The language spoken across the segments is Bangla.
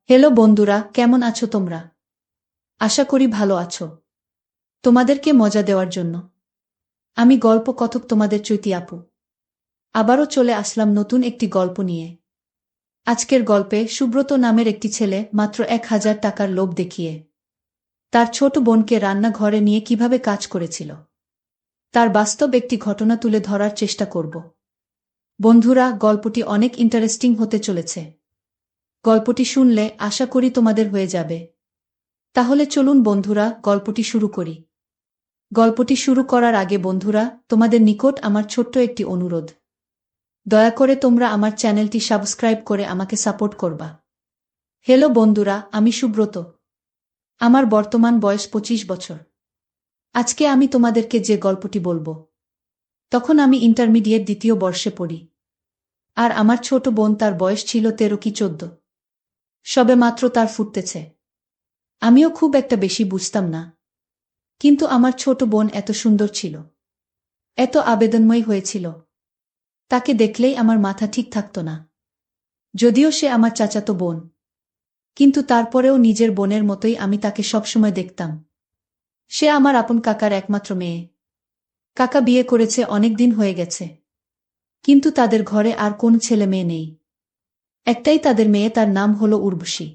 হ্যালো বন্ধুরা, কেমন আছো তোমরা? আশা করি ভালো আছো। তোমাদেরকে মজা দেওয়ার জন্য আমি গল্প কথক তোমাদের চৈতি আপু আবারও চলে আসলাম নতুন একটি গল্প নিয়ে। আজকের গল্পে সুব্রত নামের একটি ছেলে মাত্র ১,০০০ টাকার লোভ দেখিয়ে তার ছোট বোনকে রান্নাঘরে নিয়ে কিভাবে কাজ করেছিল তার বাস্তব একটি ঘটনা তুলে ধরার চেষ্টা করব। বন্ধুরা, গল্পটি অনেক ইন্টারেস্টিং হতে চলেছে। গল্পটি শুনলে আশা করি তোমাদের হয়ে যাবে। তাহলে চলুন বন্ধুরা, গল্পটি শুরু করি। গল্পটি শুরু করার আগে বন্ধুরা, তোমাদের নিকট আমার ছোট্ট একটি অনুরোধ। দয়া করে তোমরা আমার চ্যানেলটি সাবস্ক্রাইব করে আমাকে সাপোর্ট করবা। হ্যালো বন্ধুরা, আমি সুব্রত। আমার বর্তমান বয়স ২৫ বছর। আজকে আমি তোমাদেরকে যে গল্পটি বলবো, তখন আমি ইন্টারমিডিয়েট দ্বিতীয় বর্ষে পড়ি। আর আমার ছোট বোন, তার বয়স ছিল ১৩ কি ১৪। সবে মাত্র তার ফুটতেছে। আমিও খুব একটা বেশি বুঝতাম না, কিন্তু আমার ছোট বোন এত সুন্দর ছিল, এত আবেদনময়ী হয়েছিল, তাকে দেখলেই আমার মাথা ঠিক থাকত না। যদিও সে আমার চাচাতো বোন, কিন্তু তারপরেও নিজের বোনের মতোই আমি তাকে সবসময় দেখতাম। সে আমার আপন কাকার একমাত্র মেয়ে। কাকা বিয়ে করেছে, অনেক দিন হয়ে গেছে, কিন্তু তাদের ঘরে আর কোন ছেলে মেয়ে নেই। একটাই তাদের মেয়ে, তার নাম হলো উর্বশী।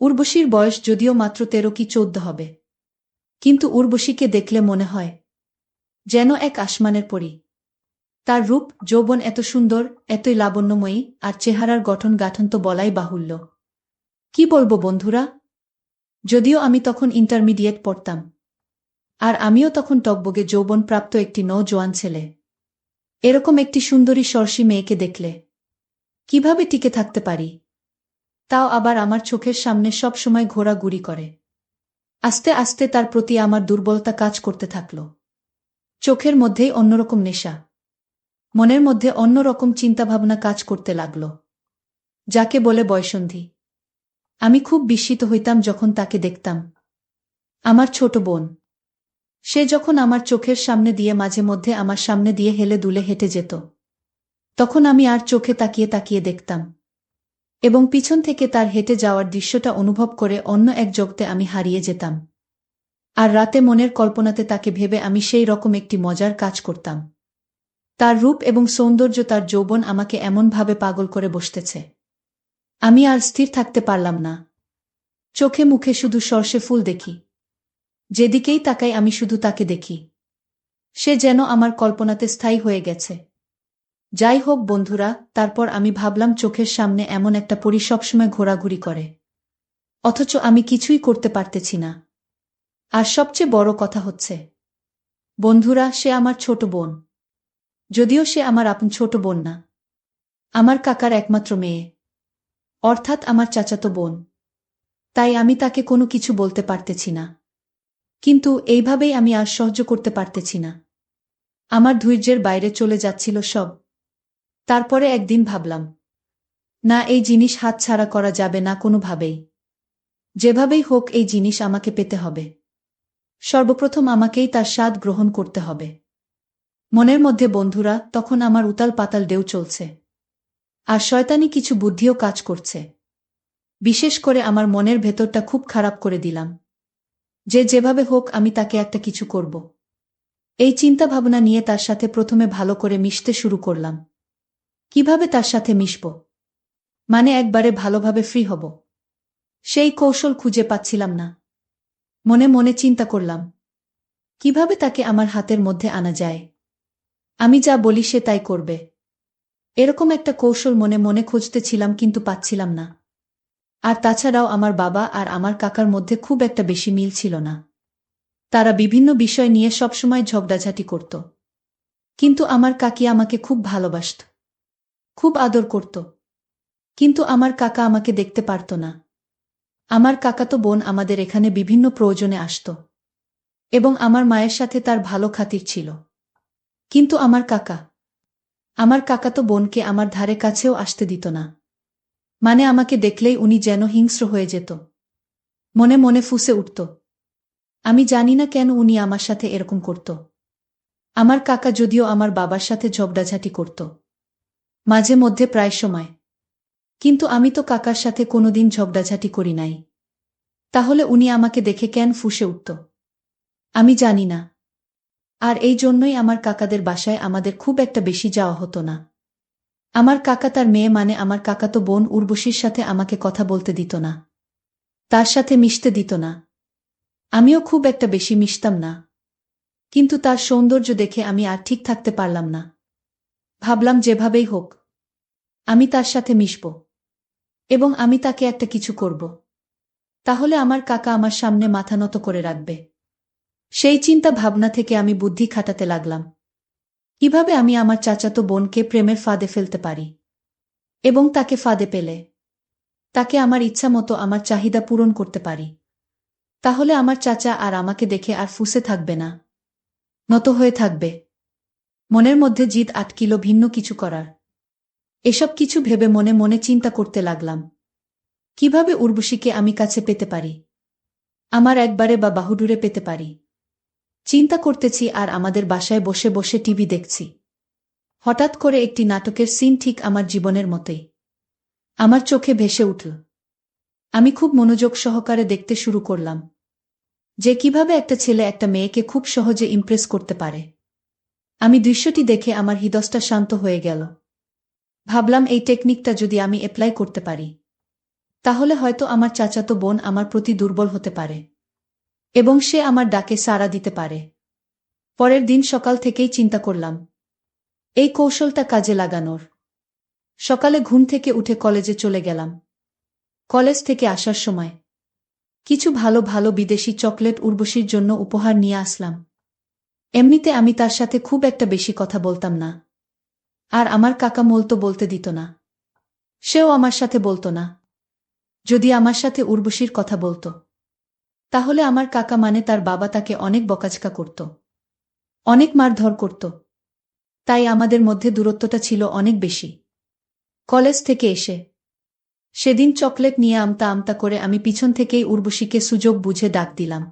উর্বশীর বয়স যদিও মাত্র ১৩ কি ১৪ হবে, কিন্তু উর্বশীকে দেখলে মনে হয় যেন এক আসমানের পরী। তার রূপ যৌবন এত সুন্দর, এতই লাবণ্যময়ী, আর চেহারার গঠন গাঠন তো বলাই বাহুল্য। কি বলবো বন্ধুরা, যদিও আমি তখন ইন্টারমিডিয়েট পড়তাম, আর আমিও তখন টগবগে যৌবনপ্রাপ্ত একটি নৌজোয়ান ছেলে। এরকম একটি সুন্দরী সরসী মেয়েকে দেখলে কিভাবে টিকে থাকতে পারি? তাও আবার আমার চোখের সামনে সব সময় ঘোরাঘুরি করে। আস্তে আস্তে তার প্রতি আমার দুর্বলতা কাজ করতে থাকল। চোখের মধ্যেই অন্যরকম নেশা, মনের মধ্যে অন্যরকম চিন্তাভাবনা কাজ করতে লাগল, যাকে বলে বয়ঃসন্ধি। আমি খুব বিস্মিত হইতাম যখন তাকে দেখতাম। আমার ছোট বোন, সে যখন আমার চোখের সামনে দিয়ে মাঝে মধ্যে আমার সামনে দিয়ে হেলে দুলে হেঁটে যেত, তখন আমি আর চোখে তাকিয়ে তাকিয়ে দেখতাম, এবং পিছন থেকে তার হেঁটে যাওয়ার দৃশ্যটা অনুভব করে অন্য এক জগতে আমি হারিয়ে যেতাম। আর রাতে মনের কল্পনাতে তাকে ভেবে আমি সেই রকম একটি মজার কাজ করতাম। তার রূপ এবং সৌন্দর্য, তার যৌবন আমাকে এমনভাবে পাগল করে বসতেছে, আমি আর স্থির থাকতে পারলাম না। চোখে মুখে শুধু সর্ষে ফুল দেখি, যেদিকেই তাকাই আমি শুধু তাকে দেখি। সে যেন আমার কল্পনাতে স্থায়ী হয়ে গেছে। যাই হোক বন্ধুরা, তারপর আমি ভাবলাম চোখের সামনে এমন একটা পরী সবসময় ঘোরাঘুরি করে, অথচ আমি কিছুই করতে পারতেছি না। আর সবচেয়ে বড় কথা হচ্ছে বন্ধুরা, সে আমার ছোট বোন। যদিও সে আমার আপন ছোট বোন না, আমার কাকার একমাত্র মেয়ে, অর্থাৎ আমার চাচাতো বোন। তাই আমি তাকে কোনো কিছু বলতে পারতেছি না। কিন্তু এইভাবেই আমি আর সহ্য করতে পারতেছি না। আমার ধৈর্যের বাইরে চলে যাচ্ছিল সব। তারপরে একদিন ভাবলাম, না, এই জিনিস হাতছাড়া করা যাবে না কোনোভাবেই। যেভাবেই হোক এই জিনিস আমাকে পেতে হবে। সর্বপ্রথম আমাকেই তার স্বাদ গ্রহণ করতে হবে। মনের মধ্যে বন্ধুরা তখন আমার উতাল পাতাল ঢেউ চলছে, আর শয়তানি কিছু বুদ্ধিও কাজ করছে। বিশেষ করে আমার মনের ভেতরটা খুব খারাপ করে দিলাম, যে যেভাবে হোক আমি তাকে একটা কিছু করব। এই চিন্তা ভাবনা নিয়ে তার সাথে প্রথমে ভালো করে মিশতে শুরু করলাম। কিভাবে তার সাথে মিশব, মানে একবারে ভালোভাবে ফ্রি হব, সেই কৌশল খুঁজে পাচ্ছিলাম না। মনে মনে চিন্তা করলাম, কিভাবে তাকে আমার হাতের মধ্যে আনা যায়। আমি যা বলি সে তাই করবে, এরকম একটা কৌশল মনে মনে খুঁজতেছিলাম, কিন্তু পাচ্ছিলাম না। আর তাছাড়াও আমার বাবা আর আমার কাকার মধ্যে খুব একটা বেশি মিল ছিল না। তারা বিভিন্ন বিষয় নিয়ে সবসময় ঝগড়াঝাটি করত। কিন্তু আমার কাকি আমাকে খুব ভালোবাসত, খুব আদর করত। কিন্তু আমার কাকা আমাকে দেখতে পারত না। আমার কাকাতো বোন আমাদের এখানে বিভিন্ন প্রয়োজনে আসত, এবং আমার মায়ের সাথে তার ভালো খাতির ছিল। কিন্তু আমার কাকাতো বোনকে আমার ধারে কাছেও আসতে দিত না। মানে আমাকে দেখলেই উনি যেন হিংস্র হয়ে যেত, মনে মনে ফুঁসে উঠত। আমি জানি না কেন উনি আমার সাথে এরকম করত। আমার কাকা যদিও আমার বাবার সাথে ঝগড়াঝাটি করত, মাঝে মধ্যে প্রায় সময়, কিন্তু আমি তো কাকার সাথে কোনোদিন ঝগড়াঝাটি করি নাই। তাহলে উনি আমাকে দেখে কেন ফুঁসে উঠত? আমি জানি না। আর এই জন্যই আমার কাকাদের বাসায় আমাদের খুব একটা বেশি যাওয়া হতো না। আমার কাকা তার মেয়ে মানে আমার কাকাতো বোন উর্বশীর সাথে আমাকে কথা বলতে দিত না। তার সাথে মিশতে দিত না। আমিও খুব একটা বেশি মিশতাম না। কিন্তু তার সৌন্দর্য দেখে আমি আর ঠিক থাকতে পারলাম না। ভাবলাম যেভাবেই হোক আমি তার সাথে মিশব এবং আমি তাকে একটা কিছু করব। তাহলে আমার কাকা আমার সামনে মাথা নত করে রাখবে। সেই চিন্তা ভাবনা থেকে আমি বুদ্ধি খাটাতে লাগলাম। কিভাবে আমি আমার চাচাতো বোনকে প্রেমের ফাঁদে ফেলতে পারি এবং তাকে ফাঁদে পেলে তাকে আমার ইচ্ছা মতো আমার চাহিদা পূরণ করতে পারি। তাহলে আমার চাচা আর আমাকে দেখে আর ফুঁসে থাকবে না, নত হয়ে থাকবে। মনের মধ্যে জিদ আটকিল ভিন্ন কিছু করার। এসব কিছু ভেবে মনে মনে চিন্তা করতে লাগলাম কিভাবে উর্বশীকে আমি কাছে পেতে পারি, আমার একবারে বা বাহুডুরে পেতে পারি। চিন্তা করতেছি আর আমাদের বাসায় বসে বসে টিভি দেখছি। হঠাৎ করে একটি নাটকের সিন ঠিক আমার জীবনের মতোই আমার চোখে ভেসে উঠল। আমি খুব মনোযোগ সহকারে দেখতে শুরু করলাম যে কিভাবে একটা ছেলে একটা মেয়েকে খুব সহজে ইমপ্রেস করতে পারে। আমি দৃশ্যটি দেখে আমার হৃদয়টা শান্ত হয়ে গেল। ভাবলাম এই টেকনিকটা যদি আমি অ্যাপ্লাই করতে পারি তাহলে হয়তো আমার চাচাতো বোন আমার প্রতি দুর্বল হতে পারে এবং সে আমার ডাকে সাড়া দিতে পারে। পরের দিন সকাল থেকেই চিন্তা করলাম এই কৌশলটা কাজে লাগানোর। সকালে ঘুম থেকে উঠে কলেজে চলে গেলাম। কলেজ থেকে আসার সময় কিছু ভালো ভালো বিদেশি চকলেট উর্বশীর জন্য উপহার নিয়ে আসলাম। এমনিতে আমি তার সাথে খুব একটা বেশি কথা বলতাম না, আর আমার কাকা মলতো বলতে দিত না। সেও আমার সাথে বলতো না। যদি আমার সাথে উর্বশীর কথা বলতো তাহলে আমার কাকা মানে তার বাবা তাকে অনেক বকাঝকা করত, অনেক মারধর করত। তাই আমাদের মধ্যে দূরত্বটা ছিল অনেক বেশি। কলেজ থেকে এসে সেদিন চকলেট নিয়ে আমতা আমতা করে আমি পিছন থেকেই উর্বশীকে সুযোগ বুঝে ডাক দিলাম।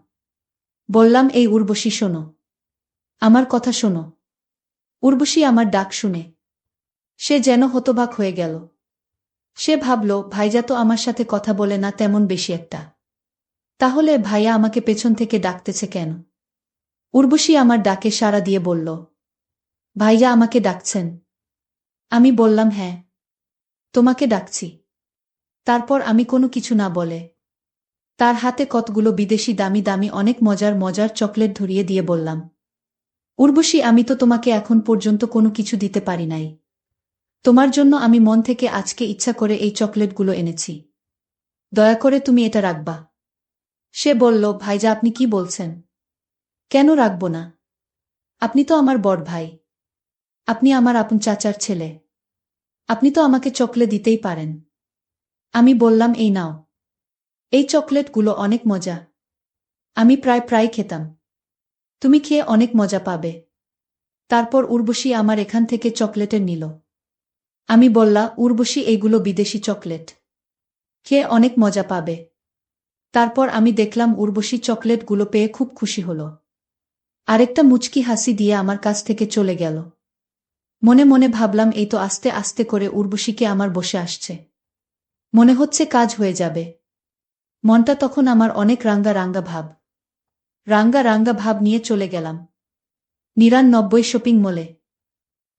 বললাম, এই উর্বশী শোনো, আমার কথা শোনো। উর্বশী আমার ডাক শুনে সে যেন হতবাক হয়ে গেল। সে ভাবল ভাইজা তো আমার সাথে কথা বলে না তেমন বেশি একটা, তাহলে ভাইয়া আমাকে পেছন থেকে ডাকতেছে কেন? উর্বশী আমার ডাকে সাড়া দিয়ে বলল, ভাইয়া আমাকে ডাকছেন? আমি বললাম, হ্যাঁ, তোমাকে ডাকছি। তারপর আমি কোনো কিছু না বলে তার হাতে কতগুলো বিদেশি দামি দামি অনেক মজার মজার চকলেট ধরিয়ে দিয়ে বললাম, উর্বশী, আমি তো তোমাকে এখন পর্যন্ত কোনো কিছু দিতে পারি নাই। তোমার জন্য আমি মন থেকে আজকে ইচ্ছা করে এই চকলেটগুলো এনেছি। দয়া করে তুমি এটা রাখবা। সে বলল, ভাইজা আপনি কি বলছেন? কেন রাখব না? আপনি তো আমার বড় ভাই। আপনি আমার আপন চাচার ছেলে। আপনি তো আমাকে চকলেট দিতেই পারেন। আমি বললাম, এই নাও। এই চকলেটগুলো অনেক মজা। আমি প্রায় প্রায় খেতাম। তুমি খেয়ে অনেক মজা পাবে। তারপর উর্বশী আমার এখান থেকে চকলেটের নিল। আমি বললা, উর্বশী, এইগুলো বিদেশি চকলেট, খেয়ে অনেক মজা পাবে। তারপর আমি দেখলাম উর্বশী চকলেটগুলো পেয়ে খুব খুশি হল। আরেকটা মুচকি হাসি দিয়ে আমার কাছ থেকে চলে গেল। মনে মনে ভাবলাম, এই তো আস্তে আস্তে করে উর্বশীকে আমার বসে আসছে। মনে হচ্ছে কাজ হয়ে যাবে। মনটা তখন আমার অনেক রাঙ্গা রাঙ্গা ভাব। রাঙ্গা রাঙ্গা ভাব নিয়ে চলে গেলাম ৯৯ শপিং মলে।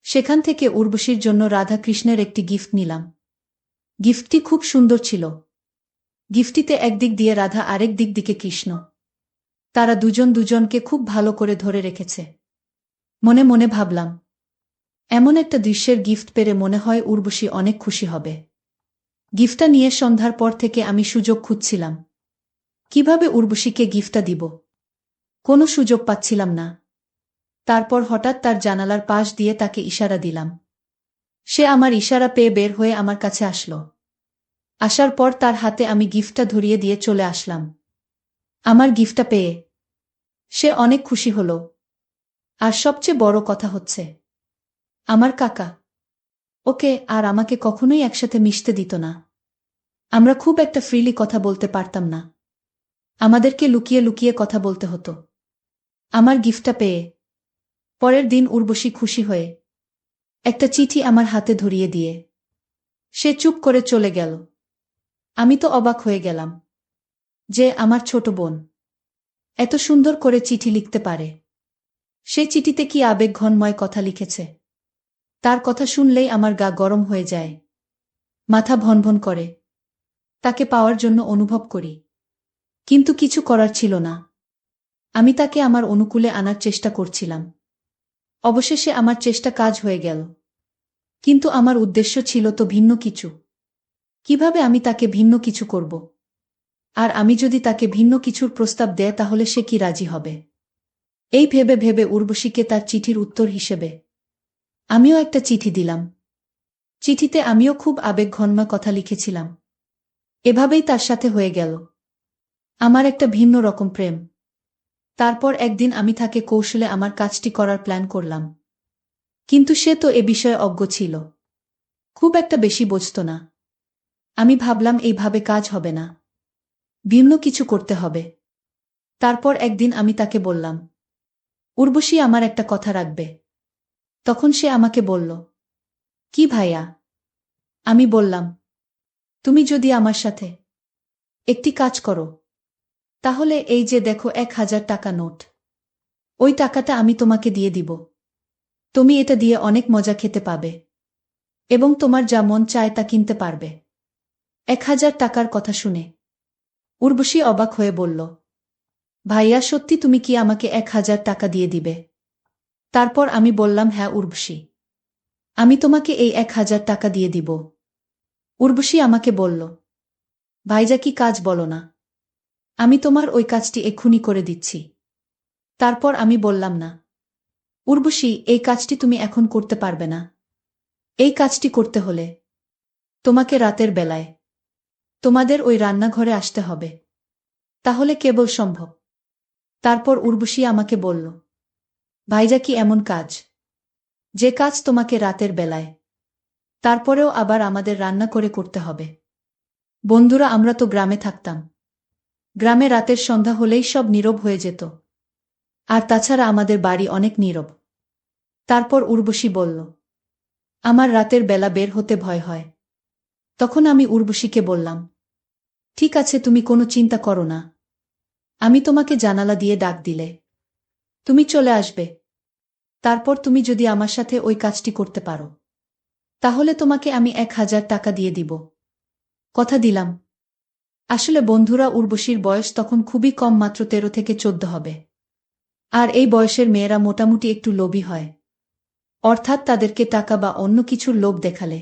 সেখান থেকে উর্বশীর জন্য রাধা কৃষ্ণের একটি গিফট নিলাম। গিফটটি খুব সুন্দর ছিল। গিফটটিতে একদিক দিয়ে রাধা, আরেক দিক দিকে কৃষ্ণ। তারা দুজন দুজনকে খুব ভালো করে ধরে রেখেছে। মনে মনে ভাবলাম, এমন একটা দৃশ্যের গিফট পেরে মনে হয় উর্বশী অনেক খুশি হবে। গিফটটা নিয়ে সন্ধ্যার পর থেকে আমি সুযোগ খুঁজছিলাম কিভাবে উর্বশীকে গিফটটা দিব। কোনো সুযোগ পাচ্ছিলাম না। তারপর হঠাৎ তার জানালার পাশ দিয়ে তাকে ইশারা দিলাম। সে আমার ইশারা পেয়ে বের হয়ে আমার কাছে আসলো। আসার পর তার হাতে আমি গিফটটা ধরিয়ে দিয়ে চলে আসলাম। আমার গিফটটা পেয়ে সে অনেক খুশি হল। আর সবচেয়ে বড় কথা হচ্ছে, আমার কাকা ওকে আর আমাকে কখনোই একসাথে মিশতে দিত না। আমরা খুব একটা ফ্রিলি কথা বলতে পারতাম না। আমাদেরকে লুকিয়ে লুকিয়ে কথা বলতে হতো। আমার গিফটটা পেয়ে পরের দিন উর্বশী খুশি হয়ে একটা চিঠি আমার হাতে ধরিয়ে দিয়ে সে চুপ করে চলে গেল। আমি তো অবাক হয়ে গেলাম যে আমার ছোট বোন এত সুন্দর করে চিঠি লিখতে পারে। সে চিঠিতে কি আবেগঘনময় কথা লিখেছে! তার কথা শুনলেই আমার গা গরম হয়ে যায়, মাথা ভনভন করে। তাকে পাওয়ার জন্য অনুভব করি, কিন্তু কিছু করার ছিল না। আমি তাকে আমার অনুকূলে আনার চেষ্টা করছিলাম। অবশেষে আমার চেষ্টা কাজ হয়ে গেল, কিন্তু আমার উদ্দেশ্য ছিল তো ভিন্ন কিছু। কিভাবে আমি তাকে ভিন্ন কিছু করব? আর আমি যদি তাকে ভিন্ন কিছুর প্রস্তাব দেয় তাহলে সে কি রাজি হবে? এই ভেবে ভেবে উর্বশীকে তার চিঠির উত্তর হিসেবে আমিও একটা চিঠি দিলাম। চিঠিতে আমিও খুব আবেগঘনময় কথা লিখেছিলাম। এভাবেই তার সাথে হয়ে গেল আমার একটা ভিন্ন রকম প্রেম। তারপর একদিন আমি তাকে কৌশলে আমার কাজটি করার প্ল্যান করলাম, কিন্তু সে তো এ বিষয়ে অজ্ঞ ছিল, খুব একটা বেশি বুঝত না। আমি ভাবলাম এইভাবে কাজ হবে না, ভিন্ন কিছু করতে হবে। তারপর একদিন আমি তাকে বললাম, উর্বশী আমার একটা কথা রাখবে। তখন সে আমাকে বলল, কি ভাইয়া? আমি বললাম, তুমি যদি আমার সাথে একটি কাজ করো, তাহলে এই যে দেখো 1,000 টাকা নোট, ওই টাকাটা আমি তোমাকে দিয়ে দিব। তুমি এটা দিয়ে অনেক মজা খেতে পাবে এবং তোমার যা মন চায় তা কিনতে পারবে। 1,000 টাকার কথা শুনে উর্বশী অবাক হয়ে বলল, ভাইয়া সত্যি তুমি কি আমাকে 1,000 টাকা দিয়ে দিবে? তারপর আমি বললাম, হ্যাঁ উর্বশী, আমি তোমাকে এই 1,000 টাকা দিয়ে দিব। উর্বশী আমাকে বলল, ভাইজা কি কাজ বলো না, আমি তোমার ওই কাজটি এক্ষুনি করে দিচ্ছি। তারপর আমি বললাম, না উর্বশী, এই কাজটি তুমি এখন করতে পারবে না। এই কাজটি করতে হলে তোমাকে রাতের বেলায় তোমাদের ওই রান্নাঘরে আসতে হবে, তাহলে কেবল সম্ভব। তারপর উর্বশী আমাকে বলল, ভাইজা কি এমন কাজ, যে কাজ তোমাকে রাতের বেলায় তারপরেও আবার আমাদের রান্না করে করতে হবে? বন্ধুরা, আমরা তো গ্রামে থাকতাম। গ্রামে রাতের সন্ধ্যা হলেই সব নীরব হয়ে যেত, আর তাছাড়া আমাদের বাড়ি অনেক নীরব। তারপর উর্বশী বলল, আমার রাতের বেলা বের হতে ভয় হয়। তখন আমি উর্বশীকে বললাম, ঠিক আছে, তুমি কোনো চিন্তা করো না, আমি তোমাকে জানালা দিয়ে ডাক দিলে তুমি চলে আসবে। তারপর তুমি যদি আমার সাথে ওই কাজটি করতে পারো, তাহলে তোমাকে আমি 1,000 টাকা দিয়ে দিব। কথা দিলাম। আসলে বন্ধুরা, উর্বশীর বয়স তখন খুবই কম, মাত্র 13 থেকে 14 হবে। আর এই বয়সের মেয়েরা মোটামুটি একটু লোভী হয়, অর্থাৎ তাদেরকে টাকা বা অন্য কিছুর লোভ দেখালে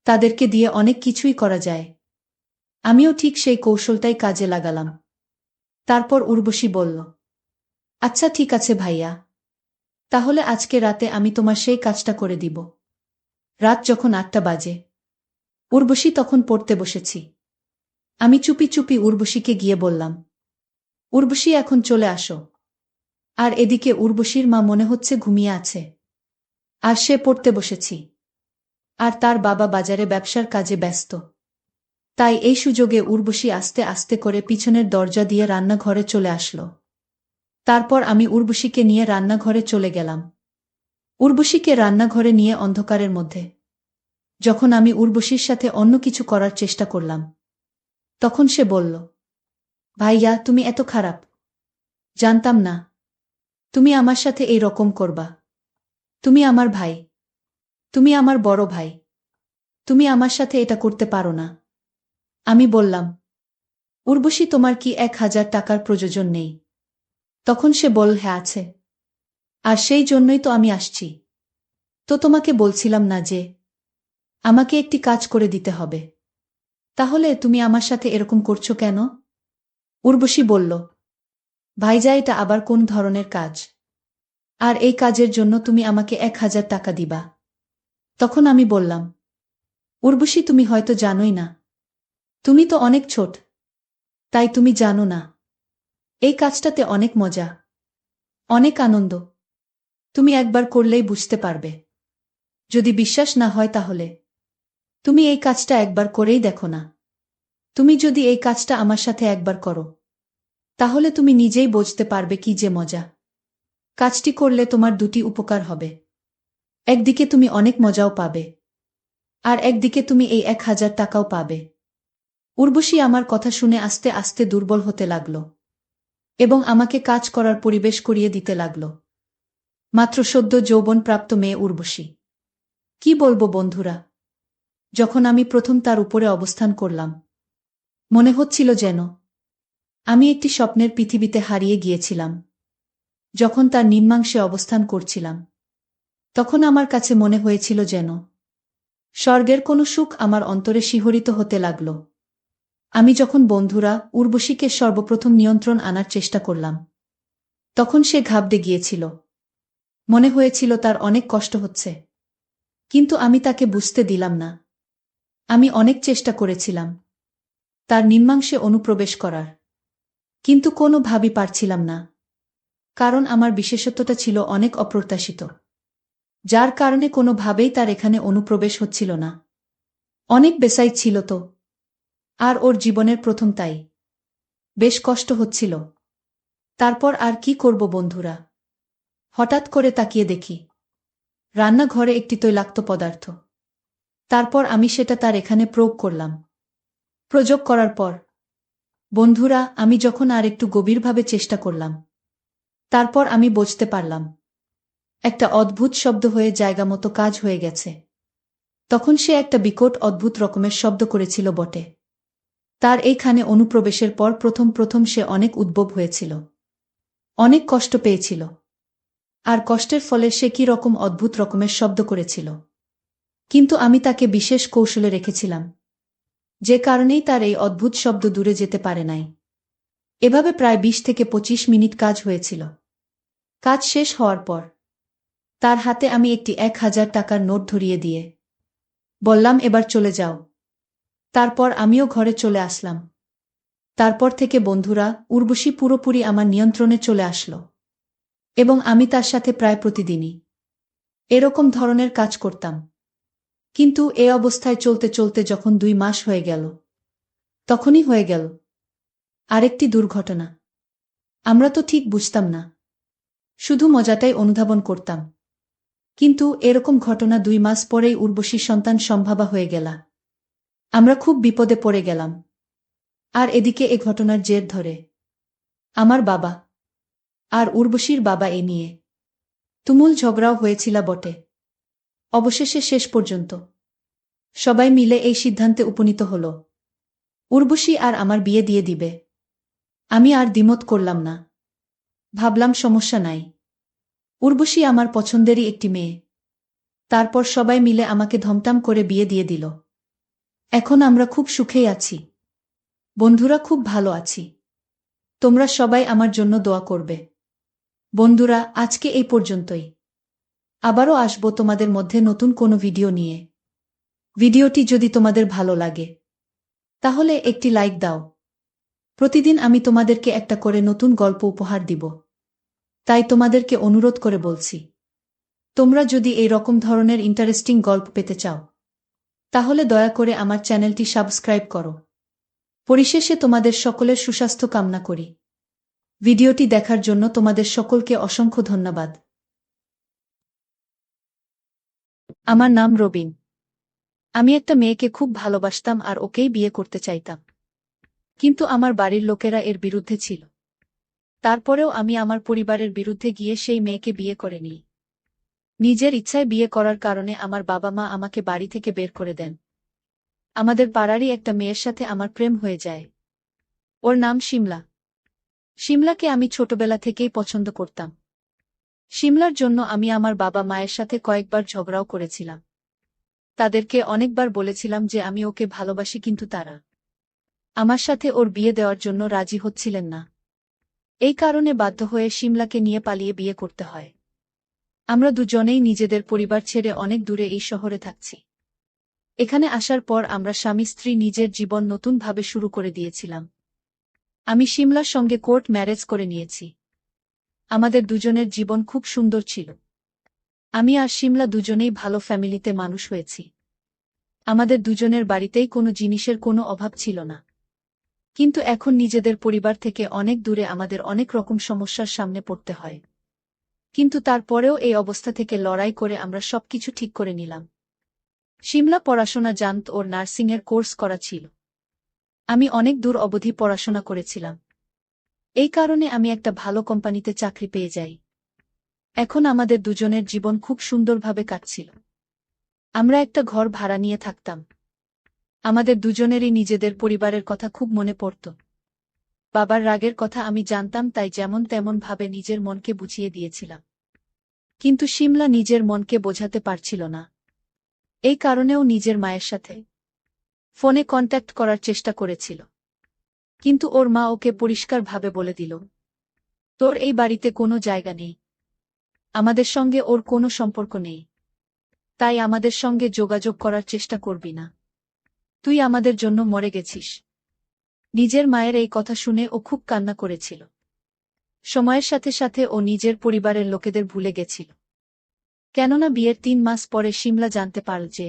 তাদেরকে দিয়ে অনেক কিছুই করা যায়। আমিও ঠিক সেই কৌশলটাই কাজে লাগালাম। তারপর উর্বশী বলল, আচ্ছা ঠিক আছে ভাইয়া, তাহলে আজকে রাতে আমি তোমার সেই কাজটা করে দিব। রাত যখন 8টা বাজে, উর্বশী তখন পড়তে বসেছি। আমি চুপি চুপি উর্বশীকে গিয়ে বললাম, উর্বশী এখন চলে আসো। আর এদিকে উর্বশীর মা মনে হচ্ছে ঘুমিয়ে আছে, আর সে পড়তে বসেছি, আর তার বাবা বাজারে ব্যবসার কাজে ব্যস্ত। তাই এই সুযোগে উর্বশী আস্তে আস্তে করে পিছনের দরজা দিয়ে রান্নাঘরে চলে আসলো। তারপর আমি উর্বশীকে নিয়ে রান্নাঘরে চলে গেলাম। উর্বশীকে রান্নাঘরে নিয়ে অন্ধকারের মধ্যে যখন আমি উর্বশীর সাথে অন্য কিছু করার চেষ্টা করলাম, তখন সে বলল, ভাইয়া তুমি এত খারাপ, জানতাম না তুমি আমার সাথে এই রকম করবা। তুমি আমার ভাই, তুমি আমার বড় ভাই, তুমি আমার সাথে এটা করতে পারো না। আমি বললাম, উর্বশী তোমার কি 1,000 টাকার প্রয়োজন নেই? তখন সে বলল, হ্যাঁ আছে, আর সেই জন্যই তো আমি আসছি। তো তোমাকে বলছিলাম না যে আমাকে একটি কাজ করে দিতে হবে? তাহলে তুমি আমার সাথে এরকম করছো কেন? উর্বশী বলল, ভাইজা এটা আবার কোন ধরনের কাজ? আর এই কাজের জন্য তুমি আমাকে 1,000 টাকা দিবা? তখন আমি বললাম, উর্বশী তুমি হয়তো জানোই না, তুমি তো অনেক ছোট, তাই তুমি জানো না এই কাজটাতে অনেক মজা, অনেক আনন্দ। তুমি একবার করলেই বুঝতে পারবে। যদি বিশ্বাস না হয় তাহলে তুমি এই কাজটা একবার করেই দেখো না। তুমি যদি এই কাজটা আমার সাথে একবার করো, তাহলে তুমি নিজেই বুঝতে পারবে কি যে মজা। কাজটি করলে তোমার দুটি উপকার হবে, একদিকে তুমি অনেক মজাও পাবে, আর একদিকে তুমি এই 1,000 টাকাও পাবে। উর্বশী আমার কথা শুনে আস্তে আস্তে দুর্বল হতে লাগল এবং আমাকে কাজ করার পরিবেশ করিয়ে দিতে লাগল। মাত্র সদ্য যৌবনপ্রাপ্ত মেয়ে উর্বশী। কি বলবো বন্ধুরা, যখন আমি প্রথম তার উপরে অবস্থান করলাম, মনে হচ্ছিল যেন আমি একটি স্বপ্নের পৃথিবীতে হারিয়ে গিয়েছিলাম। যখন তার নিম্নাংশে অবস্থান করছিলাম, তখন আমার কাছে মনে হয়েছিল যেন স্বর্গের কোনো সুখ আমার অন্তরে শিহরিত হতে লাগল। আমি যখন বন্ধুরা উর্বশীকে সর্বপ্রথম নিয়ন্ত্রণ আনার চেষ্টা করলাম, তখন সে ঘাবড়ে গিয়েছিল। মনে হয়েছিল তার অনেক কষ্ট হচ্ছে, কিন্তু আমি তাকে বুঝতে দিলাম না। আমি অনেক চেষ্টা করেছিলাম তার নিম্নাংশে অনুপ্রবেশ করার, কিন্তু কোনোভাবেই পারছিলাম না, কারণ আমার বিশেষত্বটা ছিল অনেক অপ্রত্যাশিত, যার কারণে কোনোভাবেই তার এখানে অনুপ্রবেশ হচ্ছিল না। অনেক বেসাইড ছিল তো, আর ওর জীবনের প্রথম, তাই বেশ কষ্ট হচ্ছিল। তারপর আর কি করব বন্ধুরা, হঠাৎ করে তাকিয়ে দেখি রান্নাঘরে একটি তৈলাক্ত পদার্থ। তারপর আমি সেটা তার এখানে প্রয়োগ করলাম। প্রয়োগ করার পর বন্ধুরা আমি যখন আর একটু গভীরভাবে চেষ্টা করলাম, তারপর আমি বুঝতে পারলাম একটা অদ্ভুত শব্দ হয়ে জায়গা মতো কাজ হয়ে গেছে। তখন সে একটা বিকট অদ্ভুত রকমের শব্দ করেছিল বটে। তার এইখানে অনুপ্রবেশের পর প্রথম সে অনেক উদ্ভব হয়েছিল, অনেক কষ্ট পেয়েছিল। আর কষ্টের ফলে সে কি রকম অদ্ভুত রকমের শব্দ করেছিল, কিন্তু আমি তাকে বিশেষ কৌশলে রেখেছিলাম, যে কারণেই তার এই অদ্ভুত শব্দ দূরে যেতে পারে নাই। এভাবে প্রায় 20 থেকে 25 মিনিট কাজ হয়েছিল। কাজ শেষ হওয়ার পর তার হাতে আমি একটি 1,000 টাকার নোট ধরিয়ে দিয়ে বললাম, এবার চলে যাও। তারপর আমিও ঘরে চলে আসলাম। তারপর থেকে বন্ধুরা উর্বশী পুরোপুরি আমার নিয়ন্ত্রণে চলে আসলো এবং আমি তার সাথে প্রায় প্রতিদিনই এরকম ধরনের কাজ করতাম। কিন্তু এ অবস্থায় চলতে চলতে যখন 2 মাস হয়ে গেল, তখনই হয়ে গেল আরেকটি দুর্ঘটনা। আমরা তো ঠিক বুঝতাম না, শুধু মজাটাই অনুধাবন করতাম। কিন্তু এরকম ঘটনা 2 মাস পরেই উর্বশীর সন্তান সম্ভাবা হয়ে গেলা। আমরা খুব বিপদে পড়ে গেলাম। আর এদিকে এ ঘটনার জের ধরে আমার বাবা আর উর্বশীর বাবা এ নিয়ে তুমুল ঝগড়াও হয়েছিল বটে। অবশেষে শেষ পর্যন্ত সবাই মিলে এই সিদ্ধান্তে উপনীত হল, উর্বশী আর আমার বিয়ে দিয়ে দিবে। আমি আর দ্বিমত করলাম না। ভাবলাম সমস্যা নাই, উর্বশী আমার পছন্দেরই একটি মেয়ে। তারপর সবাই মিলে আমাকে ধমটাম করে বিয়ে দিয়ে দিল। এখন আমরা খুব সুখেই আছি বন্ধুরা, খুব ভালো আছি। তোমরা সবাই আমার জন্য দোয়া করবে। বন্ধুরা আজকে এই পর্যন্তই। আবারও আসবো তোমাদের মধ্যে নতুন কোনো ভিডিও নিয়ে। ভিডিওটি যদি তোমাদের ভালো লাগে তাহলে একটি লাইক দাও। প্রতিদিন আমি তোমাদেরকে একটা করে নতুন গল্প উপহার দিব, তাই তোমাদেরকে অনুরোধ করে বলছি, তোমরা যদি এই রকম ধরনের ইন্টারেস্টিং গল্প পেতে চাও তাহলে দয়া করে আমার চ্যানেলটি সাবস্ক্রাইব করো। পরিশেষে তোমাদের সকলের সুস্বাস্থ্য কামনা করি। ভিডিওটি দেখার জন্য তোমাদের সকলকে অসংখ্য ধন্যবাদ। আমার নাম রবিন। আমি একটা মেয়েকে খুব ভালোবাসতাম আর ওকেই বিয়ে করতে চাইতাম, কিন্তু আমার বাড়ির লোকেরা এর বিরুদ্ধে ছিল। তারপরেও আমি আমার পরিবারের বিরুদ্ধে গিয়ে সেই মেয়েকে বিয়ে করে নিই। নিজের ইচ্ছায় বিয়ে করার কারণে আমার বাবা মা আমাকে বাড়ি থেকে বের করে দেন। আমাদের পাড়ারই একটা মেয়ের সাথে আমার প্রেম হয়ে যায়। ওর নাম শিমলা। শিমলাকে আমি ছোটবেলা থেকেই পছন্দ করতাম। শিমলার জন্য আমি আমার বাবা মায়ের সাথে কয়েকবার ঝগড়াও করেছিলাম। তাদেরকে অনেকবার বলেছিলাম যে আমি ওকে ভালোবাসি, কিন্তু তারা আমার সাথে ওর বিয়ে দেওয়ার জন্য রাজি হচ্ছিলেন না। এই কারণে বাধ্য হয়ে শিমলাকে নিয়ে পালিয়ে বিয়ে করতে হয়। আমরা দুজনেই নিজেদের পরিবার ছেড়ে অনেক দূরে এই শহরে থাকছি। এখানে আসার পর আমরা স্বামী স্ত্রী নিজের জীবন নতুনভাবে শুরু করে দিয়েছিলাম। আমি শিমলার সঙ্গে কোর্ট ম্যারেজ করে নিয়েছি। আমাদের দুজনের জীবন খুব সুন্দর ছিল। আমি আর শিমলা দুজনেই ভালো ফ্যামিলিতে মানুষ হয়েছি। আমাদের দুজনের বাড়িতেই কোনো জিনিসের কোনো অভাব ছিল না। কিন্তু এখন নিজেদের পরিবার থেকে অনেক দূরে আমাদের অনেক রকম সমস্যার সামনে পড়তে হয়। কিন্তু তারপরেও এই অবস্থা থেকে লড়াই করে আমরা সবকিছু ঠিক করে নিলাম। শিমলা পড়াশোনা জানত, ওর নার্সিংয়ের কোর্স করা ছিল। আমি অনেক দূর অবধি পড়াশোনা করেছিলাম। এই কারণে আমি একটা ভালো কোম্পানিতে চাকরি পেয়ে যাই। এখন আমাদের দুজনের জীবন খুব সুন্দরভাবে কাটছিল। আমরা একটা ঘর ভাড়া নিয়ে থাকতাম। আমাদের দুজনেরই নিজেদের পরিবারের কথা খুব মনে পড়ত। বাবার রাগের কথা আমি জানতাম, তাই যেমন তেমন ভাবে নিজের মনকে বুঝিয়ে দিয়েছিলাম। কিন্তু শিমলা নিজের মনকে বোঝাতে পারছিল না। এই কারণেও নিজের মায়ের সাথে ফোনে কন্ট্যাক্ট করার চেষ্টা করেছিল। কিন্তু ওর মা ওকে পরিষ্কারভাবে বলে দিল, তোর এই বাড়িতে কোনো জায়গা নেই, আমাদের সঙ্গে ওর কোনো সম্পর্ক নেই, তাই আমাদের সঙ্গে যোগাযোগ করার চেষ্টা করবি না। তুই আমাদের জন্য মরে গেছিস। নিজের মায়ের এই কথা শুনে ও খুব কান্না করেছিল। সময়ের সাথে সাথে ও নিজের পরিবারের লোকেদের ভুলে গেছিল। কেননা বিয়ের ৩ মাস পরে শিমলা জানতে পারল যে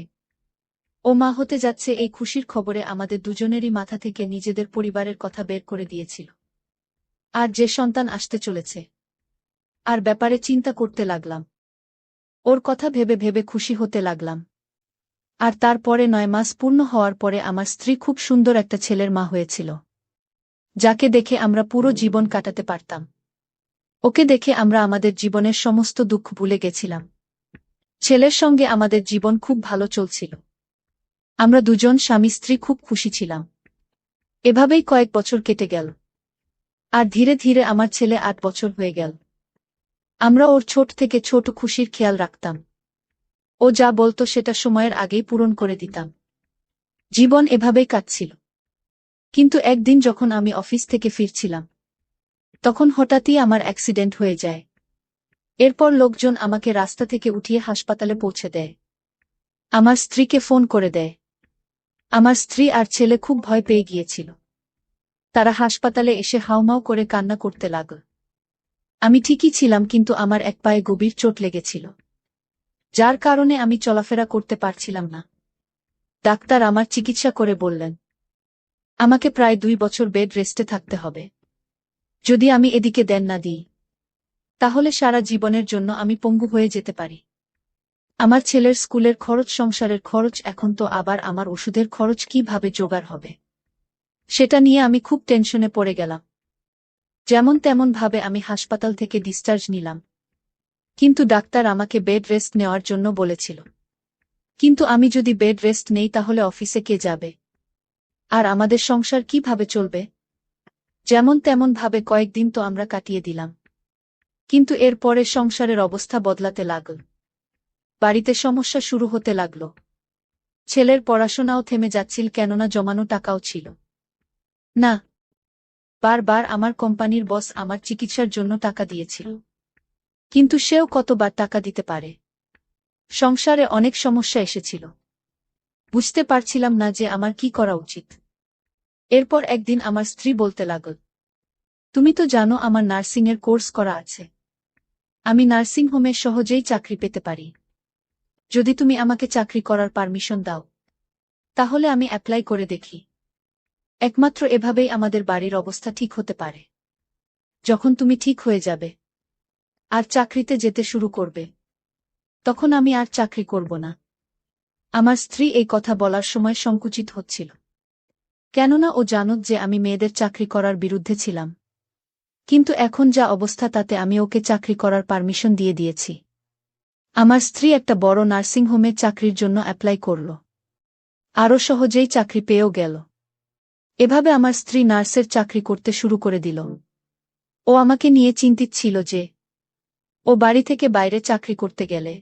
ও মা হতে যাচ্ছে। এই খুশির খবরে আমাদের দুজনেরই মাথা থেকে নিজেদের পরিবারের কথা বের করে দিয়েছিল। আর যে সন্তান আসতে চলেছে আর ব্যাপারে চিন্তা করতে লাগলাম। ওর কথা ভেবে ভেবে খুশি হতে লাগলাম। আর তারপরে ৯ মাস পূর্ণ হওয়ার পরে আমার স্ত্রী খুব সুন্দর একটা ছেলের মা হয়েছিল, যাকে দেখে আমরা পুরো জীবন কাটাতে পারতাম। ওকে দেখে আমরা আমাদের জীবনের সমস্ত দুঃখ ভুলে গেছিলাম। ছেলের সঙ্গে আমাদের জীবন খুব ভালো চলছিল। আমরা দুজন স্বামী স্ত্রী খুব খুশি ছিলাম। এভাবেই কয়েক বছর কেটে গেল। আর ধীরে ধীরে আমার ছেলে ৮ বছর হয়ে গেল। আমরা ওর ছোট থেকে ছোট খুশির খেয়াল রাখতাম। ও যা বলতো সেটা সময়ের আগেই পূরণ করে দিতাম। জীবন এভাবেই কাটছিল। কিন্তু একদিন যখন আমি অফিস থেকে ফিরছিলাম, তখন হঠাৎই আমার অ্যাক্সিডেন্ট হয়ে যায়। এরপর লোকজন আমাকে রাস্তা থেকে উঠিয়ে হাসপাতালে পৌঁছে দেয়। আমার স্ত্রীকে ফোন করে দেয়। আমার স্ত্রী আর ছেলে খুব ভয় পেয়ে গিয়েছিল। তারা হাসপাতালে এসে হাউমাউ করে কান্না করতে লাগল। আমি ঠিকই ছিলাম, কিন্তু আমার এক পায়ে গভীর চোট লেগেছিল, যার কারণে আমি চলাফেরা করতে পারছিলাম না। ডাক্তার আমার চিকিৎসা করে বললেন আমাকে প্রায় ২ বছর বেড রেস্টে থাকতে হবে। যদি আমি এদিকে দেন না দিই, তাহলে সারা জীবনের জন্য আমি পঙ্গু হয়ে যেতে পারি। আমার ছেলের স্কুলের খরচ, সংসারের খরচ, এখন তো আবার আমার ওষুধের খরচ কিভাবে জোগাড় হবে, সেটা নিয়ে আমি খুব টেনশনে পড়ে গেলাম। যেমন তেমন ভাবে আমি হাসপাতাল থেকে ডিসচার্জ নিলাম। কিন্তু ডাক্তার আমাকে বেড রেস্ট নেওয়ার জন্য বলেছিল। কিন্তু আমি যদি বেড রেস্ট নেই, তাহলে অফিসে কে যাবে? আর আমাদের সংসার কিভাবে চলবে? যেমন তেমন ভাবে কয়েকদিন তো আমরা কাটিয়ে দিলাম। কিন্তু এরপরে সংসারের অবস্থা বদলাতে লাগল। বাড়িতে সমস্যা শুরু হতে লাগল। ছেলের পড়াশোনাও থেমে যাচ্ছিল, কেননা জমানো টাকাও ছিল না। বারবার আমার কোম্পানির বস আমার চিকিৎসার জন্য টাকা দিয়েছিল, কিন্তু সেও কতবার টাকা দিতে পারে? সংসারে অনেক সমস্যা এসেছিল। বুঝতে পারছিলাম না যে আমার কি করা উচিত। এরপর একদিন আমার স্ত্রী বলতে লাগল, তুমি তো জানো আমার নার্সিংয়ের কোর্স করা আছে। আমি নার্সিং হোমে সহজেই চাকরি পেতে পারি। যদি তুমি আমাকে চাকরি করার পারমিশন দাও, তাহলে আমি অ্যাপ্লাই করে দেখি। একমাত্র এভাবেই আমাদের বাড়ির অবস্থা ঠিক হতে পারে। যখন তুমি ঠিক হয়ে যাবে আর চাকরিতে যেতে শুরু করবে, তখন আমি আর চাকরি করব না। আমার স্ত্রী এই কথা বলার সময় সংকুচিত হচ্ছিল, কেননা ও জানত যে আমি মেয়েদের চাকরি করার বিরুদ্ধে ছিলাম। কিন্তু এখন যা অবস্থা, তাতে আমি ওকে চাকরি করার পারমিশন দিয়ে দিয়েছি। আমার স্ত্রী একটা বড় নার্সিং হোমে চাকরির জন্য অ্যাপ্লাই করল। আরও সহজেই চাকরি পেয়েও গেল। এভাবে আমার স্ত্রী নার্সের চাকরি করতে শুরু করে দিল। ও আমাকে নিয়ে চিন্তিত ছিল যে ও বাড়ি থেকে বাইরে চাকরি করতে গেলে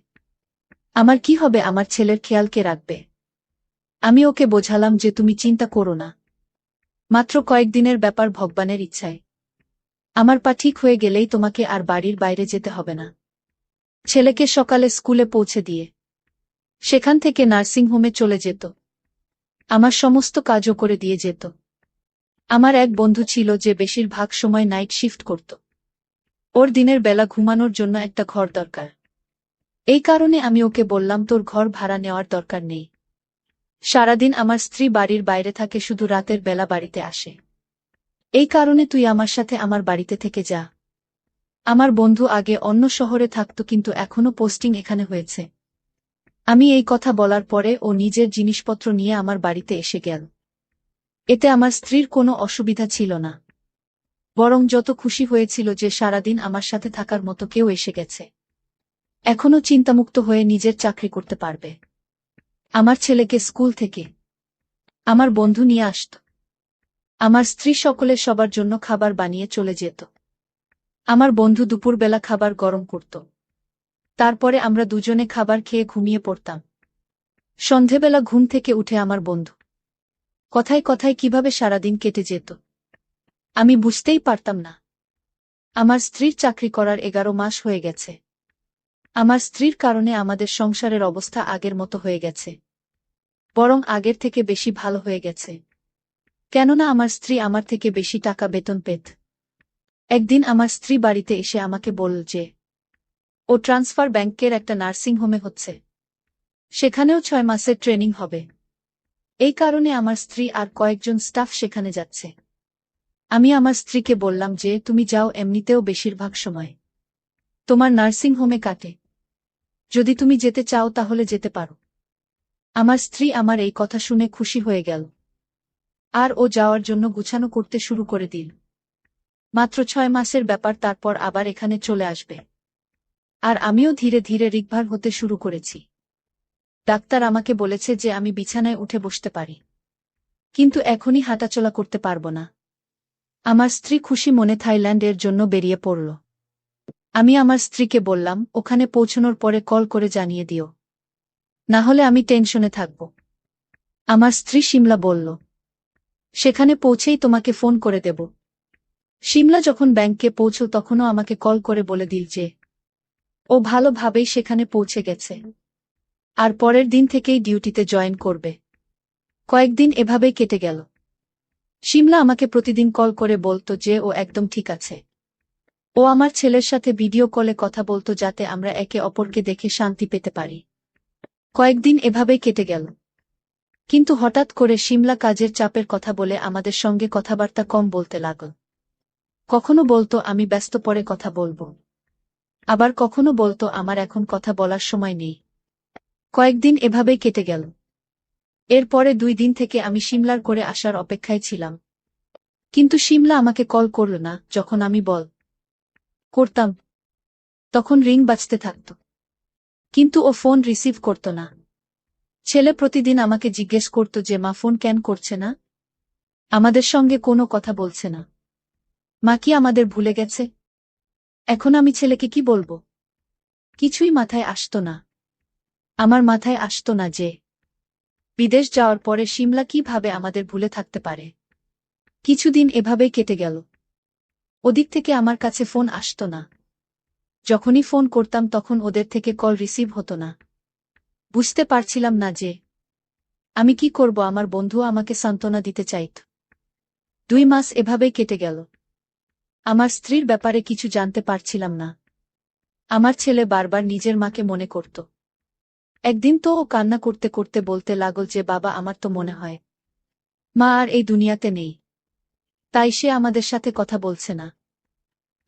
আমার কি হবে, আমার ছেলের খেয়াল কে রাখবে? আমি ওকে বোঝালাম যে তুমি চিন্তা করো না, মাত্র কয়েকদিনের ব্যাপার, ভগবানের ইচ্ছায় আমার পা ঠিক হয়ে গেলেই তোমাকে আর বাড়ির বাইরে যেতে হবে না। ছেলেকে সকালে স্কুলে পৌঁছে দিয়ে সেখান থেকে নার্সিং হোমে চলে যেত। আমার সমস্ত কাজও করে দিয়ে যেত। আমার এক বন্ধু ছিল যে বেশিরভাগ সময় নাইট শিফট করত। ওর দিনের বেলা ঘুমানোর জন্য একটা ঘর দরকার। এই কারণে আমি ওকে বললাম, তোর ঘর ভাড়া নেওয়ার দরকার নেই। সারাদিন আমার স্ত্রী বাড়ির বাইরে থাকে, শুধু রাতের বেলা বাড়িতে আসে। এই কারণে তুই আমার সাথে আমার বাড়িতে থেকে যা। আমার বন্ধু আগে অন্য শহরে থাকত, কিন্তু এখনো পোস্টিং এখানে হয়েছে। আমি এই কথা বলার পরে ও নিজের জিনিসপত্র নিয়ে আমার বাড়িতে এসে গেল। এতে আমার স্ত্রীর কোনো অসুবিধা ছিল না, বরং যত খুশি হয়েছিল যে সারাদিন আমার সাথে থাকার মতো কেউ এসে গেছে। এখনো চিন্তামুক্ত হয়ে নিজের চাকরি করতে পারবে। আমার ছেলেকে স্কুল থেকে আমার বন্ধু নিয়ে আসত। আমার স্ত্রী সবার জন্য খাবার বানিয়ে চলে যেত। আমার বন্ধু দুপুরবেলা খাবার গরম করত। তারপরে আমরা দুজনে খাবার খেয়ে ঘুমিয়ে পড়তাম। সন্ধেবেলা ঘুম থেকে উঠে আমার বন্ধু কথায় কথায় কিভাবে সারাদিন কেটে যেত আমি বুঝতেই পারতাম না। আমার স্ত্রীর চাকরি করার 11 মাস হয়ে গেছে। আমার স্ত্রীর কারণে আমাদের সংসারের অবস্থা আগের মতো হয়ে গেছে, বরং আগের থেকে বেশি ভালো হয়ে গেছে। কেননা আমার স্ত্রী আমার থেকে বেশি টাকা বেতন পেত। একদিন আমার স্ত্রী বাড়িতে এসে আমাকে বলল যে ও ট্রান্সফার ব্যাংকের একটা নার্সিং হোমে হচ্ছে, সেখানেও 6 মাসের ট্রেনিং হবে। এই কারণে আমার স্ত্রী আর কয়েকজন স্টাফ সেখানে যাচ্ছে। আমি আমার স্ত্রীকে বললাম যে তুমি যাও, এমনিতেও বেশিরভাগ সময় তোমার নার্সিং হোমে কাটে, যদি তুমি যেতে চাও তাহলে যেতে পারো। আমার স্ত্রী আমার এই কথা শুনে খুশি হয়ে গেল, আর ও যাওয়ার জন্য গুছানো করতে শুরু করে দিল। মাত্র 6 মাসের ব্যাপার, তারপর আবার এখানে চলে আসবে। আর আমিও ধীরে ধীরে রিকভার হতে শুরু করেছি। ডাক্তার আমাকে বলেছে যে আমি বিছানায় উঠে বসতে পারি, কিন্তু এখনই হাঁটাচলা করতে পারবো না। আমার স্ত্রী খুশি মনে থাইল্যান্ডের জন্য বেরিয়ে পড়ল। আমি আমার স্ত্রীকে বললাম, ওখানে পৌঁছানোর পরে কল করে জানিয়ে দিও, না হলে আমি টেনশনে থাকব। আমার স্ত্রী শিমলা বলল, সেখানে পৌঁছেই তোমাকে ফোন করে দেব। শিমলা যখন ব্যাংকে পৌঁছল তখনও আমাকে কল করে বলে দিল যে ও ভালোভাবেই সেখানে পৌঁছে গেছে, আর পরের দিন থেকেই ডিউটিতে জয়েন করবে। কয়েকদিন এভাবেই কেটে গেল। শিমলা আমাকে প্রতিদিন কল করে বলতো যে ও একদম ঠিক আছে। ও আমার ছেলের সাথে ভিডিও কলে কথা বলতো যাতে আমরা একে অপরকে দেখে শান্তি পেতে পারি। কয়েকদিন এভাবেই কেটে গেল, কিন্তু হঠাৎ করে শিমলা কাজের চাপের কথা বলে আমাদের সঙ্গে কথাবার্তা কম বলতে লাগল। কখনো বলতো আমি ব্যস্ত, পরে কথা বলবো, আবার কখনো বলতো আমার এখন কথা বলার সময় নেই। কয়েকদিন এভাবেই কেটে গেল। এরপরে 2 দিন থেকে আমি শিমলার করে আসার অপেক্ষায় ছিলাম, কিন্তু শিমলা আমাকে কল করল না। যখন আমি বল করতাম তখন রিং বাজতে থাকত, কিন্তু ও ফোন রিসিভ করত না। ছেলে প্রতিদিন আমাকে জিজ্ঞেস করত যে মা ফোন কেন করছে না, আমাদের সঙ্গে কোনো কথা বলছে না, মা কি আমাদের ভুলে গেছে? এখন আমি ছেলেকে কি বলবো? কিছুই মাথায় আসতো না। আমার মাথায় আসতো না যে বিদেশ যাওয়ার পরে শিমলা কিভাবে আমাদের ভুলে থাকতে পারে। কিছুদিন এভাবেই কেটে গেল। ওদিক থেকে আমার কাছে ফোন আসতো না। যখনই ফোন করতাম তখন ওদের থেকে কল রিসিভ হতো না। বুঝতে পারছিলাম না যে আমি কি করব। আমার বন্ধু আমাকে সান্ত্বনা দিতে চাইত। 2 মাস এভাবেই কেটে গেল। আমার স্ত্রীর ব্যাপারে কিছু জানতে পারছিলাম না। আমার ছেলে বারবার নিজের মাকে মনে করত। একদিন তো ও কান্না করতে করতে বলতে লাগল যে বাবা, আমার তো মনে হয় মা আর এই দুনিয়াতে নেই, তাই সে আমাদের সাথে কথা বলছে না।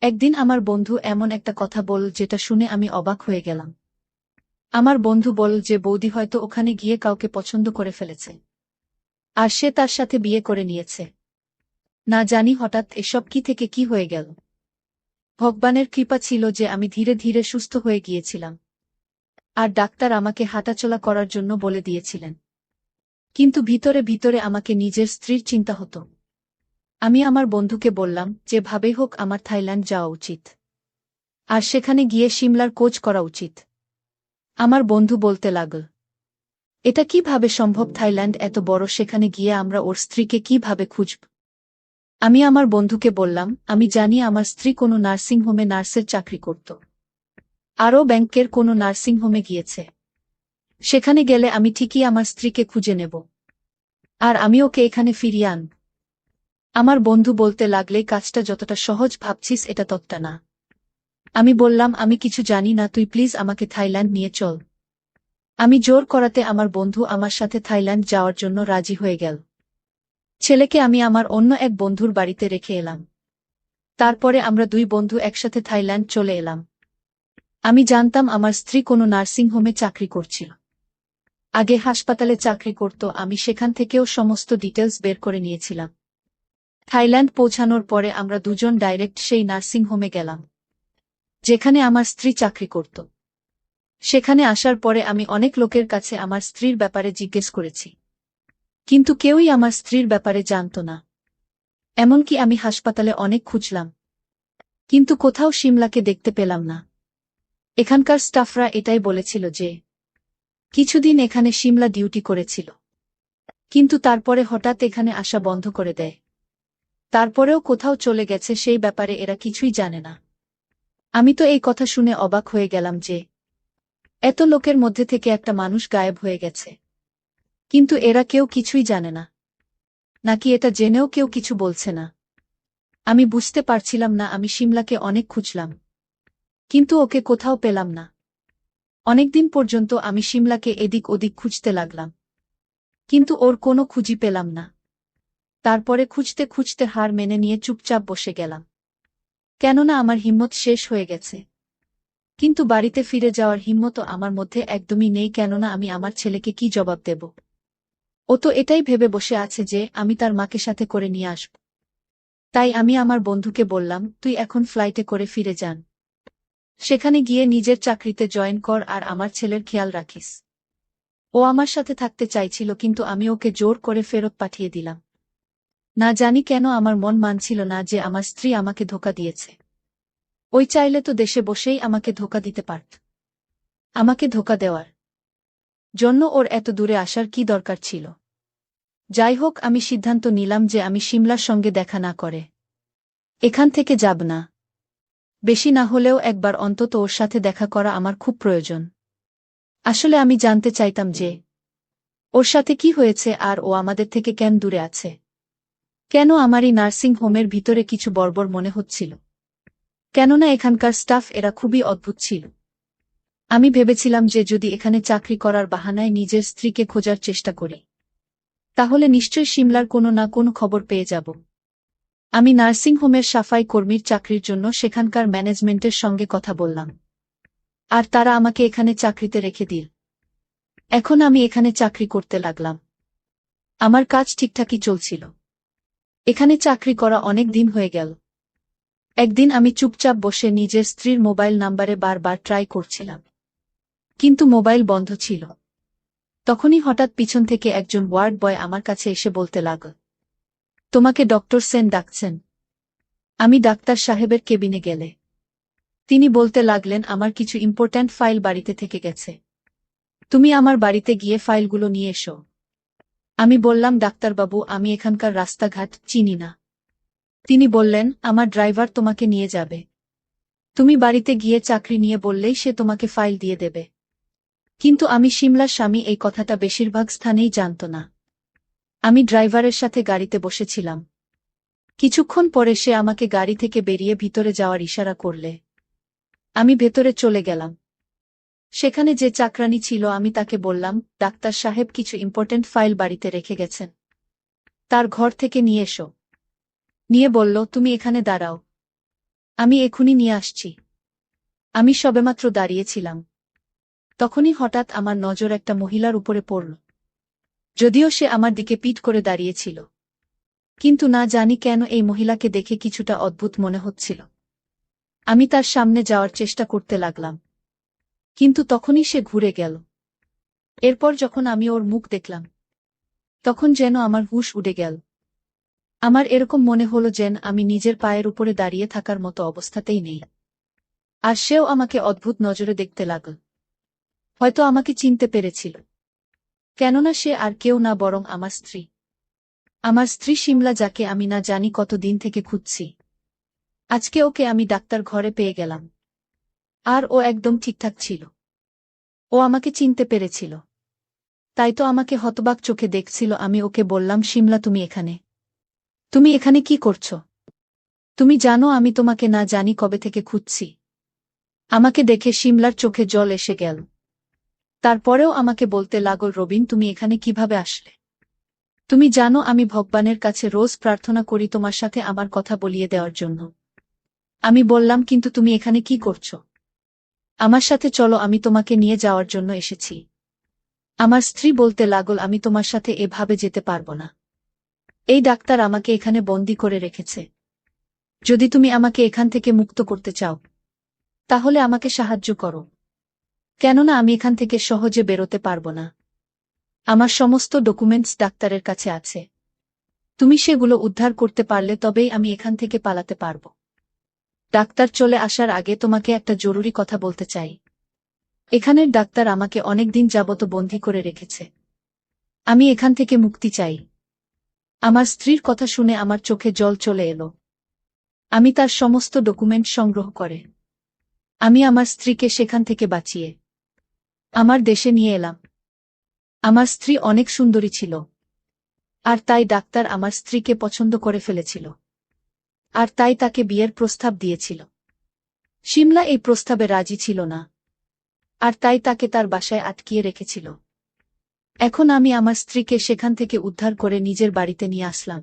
একদিন আমার বন্ধু এমন একটা কথা বলল যেটা শুনে আমি অবাক হয়ে গেলাম। আমার বন্ধু বলল যে বৌদি হয়তো ওখানে গিয়ে কাউকে পছন্দ করে ফেলেছে, আর সে তার সাথে বিয়ে করে নিয়েছে। না জানি হঠাৎ এসব কি থেকে কি হয়ে গেল। ভগবানের কৃপা ছিল যে আমি ধীরে ধীরে সুস্থ হয়ে গিয়েছিলাম, আর ডাক্তার আমাকে হাঁটাচলা করার জন্য বলে দিয়েছিলেন। কিন্তু ভিতরে ভিতরে আমাকে নিজের স্ত্রীর চিন্তা হতো। আমি আমার বন্ধুকে বললাম যে ভাবেই হোক আমার থাইল্যান্ড যাওয়া উচিত, আর সেখানে গিয়ে শিমলার কোচ করা উচিত। আমার বন্ধু বলতে লাগল, এটা কিভাবে সম্ভব? থাইল্যান্ড এত বড়, সেখানে গিয়ে আমরা ওর স্ত্রীকে কিভাবে খুঁজব? আমি আমার বন্ধুকে বললাম, আমি জানি আমার স্ত্রী কোনো নার্সিং হোমে নার্সের চাকরি করত, আরও ব্যাংকের কোনো নার্সিং হোমে গিয়েছে। সেখানে গেলে আমি ঠিকই আমার স্ত্রীকে খুঁজে নেব, আর আমি ওকে এখানে ফিরিয়ে আনব। আমার বন্ধু বলতে লাগলে, কাজটা যতটা সহজ ভাবছিস এটা ততটা না। আমি বললাম, আমি কিছু জানি না, তুই প্লিজ আমাকে থাইল্যান্ড নিয়ে চল। আমি জোর করাতে আমার বন্ধু আমার সাথে থাইল্যান্ড যাওয়ার জন্য রাজি হয়ে গেল। ছেলেকে আমি আমার অন্য এক বন্ধুর বাড়িতে রেখে এলাম। তারপরে আমরা 2 বন্ধু একসাথে থাইল্যান্ড চলে এলাম। আমি জানতাম আমার স্ত্রী কোনো নার্সিং হোমে চাকরি করছিল। আগে হাসপাতালে চাকরি করত, আমি সেখান থেকেও সমস্ত ডিটেলস বের করে নিয়েছিলাম। থাইল্যান্ড পৌঁছানোর পরে আমরা দুজন ডাইরেক্ট সেই নার্সিং হোমে গেলাম যেখানে আমার স্ত্রী চাকরি করত। সেখানে আসার পরে আমি অনেক লোকের কাছে আমার স্ত্রীর ব্যাপারে জিজ্ঞেস করেছি, কিন্তু কেউই আমার স্ত্রীর ব্যাপারে জানত না। এমনকি আমি হাসপাতালে অনেক খুঁজলাম, কিন্তু কোথাও শিমলাকে দেখতে পেলাম না। এখানকার স্টাফরা এটাই বলেছিল যে কিছুদিন এখানে শিমলা ডিউটি করেছিল, কিন্তু তারপরে হঠাৎ এখানে আসা বন্ধ করে দেয়। তারপরেও কোথাও চলে গেছে সেই ব্যাপারে এরা কিছুই জানে না। আমি তো এই কথা শুনে অবাক হয়ে গেলাম যে এত লোকের মধ্যে থেকে একটা মানুষ গায়েব হয়ে গেছে, কিন্তু এরা কেউ কিছুই জানে না, নাকি এটা জেনেও কেউ কিছু বলছে না। আমি বুঝতে পারছিলাম না। আমি শিমলাকে অনেক খুঁজলাম, কিন্তু ওকে কোথাও পেলাম না। অনেকদিন পর্যন্ত আমি শিমলাকে এদিক ওদিক খুঁজতে লাগলাম, কিন্তু ওর কোনো খুঁজি পেলাম না। তারপরে খুঁজতে খুঁজতে হার মেনে নিয়ে চুপচাপ বসে গেলাম, কেননা আমার হিম্মত শেষ হয়ে গেছে। কিন্তু বাড়িতে ফিরে যাওয়ার হিম্মতও আমার মধ্যে একদমই নেই, কেননা আমি আমার ছেলেকে কি জবাব দেব? ও তো এটাই ভেবে বসে আছে যে আমি তার মাকে সাথে করে নিয়ে আসব। তাই আমি আমার বন্ধুকে বললাম, তুই এখন ফ্লাইটে করে ফিরে যান, সেখানে গিয়ে নিজের চাকরিতে জয়েন কর আর আমার ছেলের খেয়াল রাখিস। ও আমার সাথে থাকতে চাইছিল, কিন্তু আমি ওকে জোর করে ফেরত পাঠিয়ে দিলাম। না জানি কেন আমার মন মানছিল না যে আমার স্ত্রী আমাকে ধোঁকা দিয়েছে। ওই চাইলে তো দেশে বসেই আমাকে ধোঁকা দিতে পারত। আমাকে ধোঁকা দেওয়ার জন্য ওর এত দূরে আসার কি দরকার ছিল? যাই হোক, আমি সিদ্ধান্ত নিলাম যে আমি শিমলার সঙ্গে দেখা না করে এখান থেকে যাব না। বেশি না হলেও একবার অন্তত ওর সাথে দেখা করা আমার খুব প্রয়োজন। আসলে আমি জানতে চাইতাম যে ওর সাথে কি হয়েছে আর ও আমাদের থেকে কেন দূরে আছে। কেন আমারই নার্সিং হোমের ভিতরে কিছু বর্বর মনে হচ্ছিল, কেননা এখানকার স্টাফ এরা খুবই অদ্ভুত ছিল। আমি ভেবেছিলাম যে যদি এখানে চাকরি করার বাহানায় নিজের স্ত্রীকে খোঁজার চেষ্টা করি, তাহলে নিশ্চয়ই শিমলার কোনো না কোনো খবর পেয়ে যাব। আমি নার্সিং হোমের সাফাই কর্মীর চাকরির জন্য সেখানকার ম্যানেজমেন্টের সঙ্গে কথা বললাম, আর তারা আমাকে এখানে চাকরিতে রেখে দিল। এখন আমি এখানে চাকরি করতে লাগলাম। আমার কাজ ঠিকঠাকই চলছিল। এখানে চাকরি করা অনেক দিন হয়ে গেল। একদিন আমি চুপচাপ বসে নিজের স্ত্রীর মোবাইল নাম্বারে বারবার ট্রাই করছিলাম, কিন্তু মোবাইল বন্ধ ছিল। তখনই হঠাৎ পিছন থেকে একজন ওয়ার্ড বয় আমার কাছে এসে বলতে লাগল, তোমাকে ডক্টর সেন ডাকছেন। আমি ডাক্তার সাহেবের কেবিনে গেলে তিনি বলতে লাগলেন, আমার কিছু ইম্পর্ট্যান্ট ফাইল বাড়িতে থেকে গেছে, তুমি আমার বাড়িতে গিয়ে ফাইলগুলো নিয়ে এসো। আমি বললাম, ডাক্তারবাবু, আমি এখানকার রাস্তাঘাট চিনি না। তিনি বললেন, আমার ড্রাইভার তোমাকে নিয়ে যাবে। তুমি বাড়িতে গিয়ে চাকরি নিয়ে বললেই সে তোমাকে ফাইল দিয়ে দেবে। কিন্তু আমি শিমলার স্বামী, এই কথাটা বেশিরভাগ স্থানেই জানত না। আমি ড্রাইভারের সাথে গাড়িতে বসেছিলাম। কিছুক্ষণ পরে সে আমাকে গাড়ি থেকে বেরিয়ে ভিতরে যাওয়ার ইশারা করলে আমি ভেতরে চলে গেলাম। সেখানে যে চাকরানি ছিল, আমি তাকে বললাম, ডাক্তার সাহেব কিছু ইম্পর্ট্যান্ট ফাইল বাড়িতে রেখে গেছেন, তার ঘর থেকে নিয়ে এসো। নিয়ে বলল, তুমি এখানে দাঁড়াও, আমি এখুনি নিয়ে আসছি। আমি সবেমাত্র দাঁড়িয়েছিলাম, তখনই হঠাৎ আমার নজর একটা মহিলার উপরে পড়ল। যদিও সে আমার দিকে পিঠ করে দাঁড়িয়েছিল, কিন্তু না জানি কেন এই মহিলাকে দেখে কিছুটা অদ্ভুত মনে হচ্ছিল। আমি তার সামনে যাওয়ার চেষ্টা করতে লাগলাম, কিন্তু তখনই সে ঘুরে গেল। এরপর যখন আমি ওর মুখ দেখলাম, তখন যেন আমার হুঁশ উড়ে গেল। আমার এরকম মনে হলো যেন আমি নিজের পায়ের উপরে দাঁড়িয়ে থাকার মতো অবস্থাতেই নেই। আর সেও আমাকে অদ্ভুত নজরে দেখতে লাগল। হয়তো আমাকে চিনতে পেরেছিল, কেননা সে আর কেউ না, বরং আমার স্ত্রী। আমার স্ত্রী শিমলা, যাকে আমি না জানি কত দিন থেকে খুঁজছি। আজকে ওকে আমি ডাক্তার ঘরে পেয়ে গেলাম। আর ও একদম ঠিকঠাক ছিল। ও আমাকে চিনতে পেরেছিল, তাই তো আমাকে হতবাক চোখে দেখছিল। আমি ওকে বললাম, শিমলা, তুমি এখানে? তুমি এখানে কি করছো? তুমি জানো আমি তোমাকে না জানি কবে থেকে খুঁজছি। আমাকে দেখে শিমলার চোখে জল এসে গেল। তারপরেও আমাকে বলতে লাগল, রবিন, তুমি এখানে কিভাবে আসলে? তুমি জানো আমি ভগবানের কাছে রোজ প্রার্থনা করি তোমার সাথে আমার কথা বলিয়ে দেওয়ার জন্য। আমি বললাম, কিন্তু তুমি এখানে কি করছো? আমার সাথে চলো, আমি তোমাকে নিয়ে যাওয়ার জন্য এসেছি। আমার স্ত্রী বলতে লাগল, আমি তোমার সাথে এভাবে যেতে পারবো না। এই ডাক্তার আমাকে এখানে বন্দী করে রেখেছে। যদি তুমি আমাকে এখান থেকে মুক্ত করতে চাও, তাহলে আমাকে সাহায্য করো। কেননা আমি এখান থেকে সহজে বেরোতে পারবো না। আমার সমস্ত ডকুমেন্টস ডাক্তারের কাছে আছে। তুমি সেগুলো উদ্ধার করতে পারলে তবেই আমি এখান থেকে পালাতে পারব। ডাক্তার চলে আসার আগে তোমাকে একটা জরুরি কথা বলতে চাই। এখানের ডাক্তার আমাকে অনেক দিন যাবত বন্দী করে রেখেছে। আমি এখান থেকে মুক্তি চাই। আমার স্ত্রীর কথা শুনে আমার চোখে জল চলে এলো। আমি তার সমস্ত ডকুমেন্ট সংগ্রহ করে আমি আমার স্ত্রীকে সেখান থেকে বাঁচিয়ে আমার দেশে নিয়ে এলাম। আমার স্ত্রী অনেক সুন্দরী ছিল, আর তাই ডাক্তার আমার স্ত্রীকে পছন্দ করে ফেলেছিল, আর তাই তাকে বিয়ের প্রস্তাব দিয়েছিল। শিমলা এই প্রস্তাবে রাজি ছিল না, আর তাই তাকে তার বাসায় আটকিয়ে রেখেছিল। এখন আমি আমার স্ত্রীকে সেখান থেকে উদ্ধার করে নিজের বাড়িতে নিয়ে আসলাম।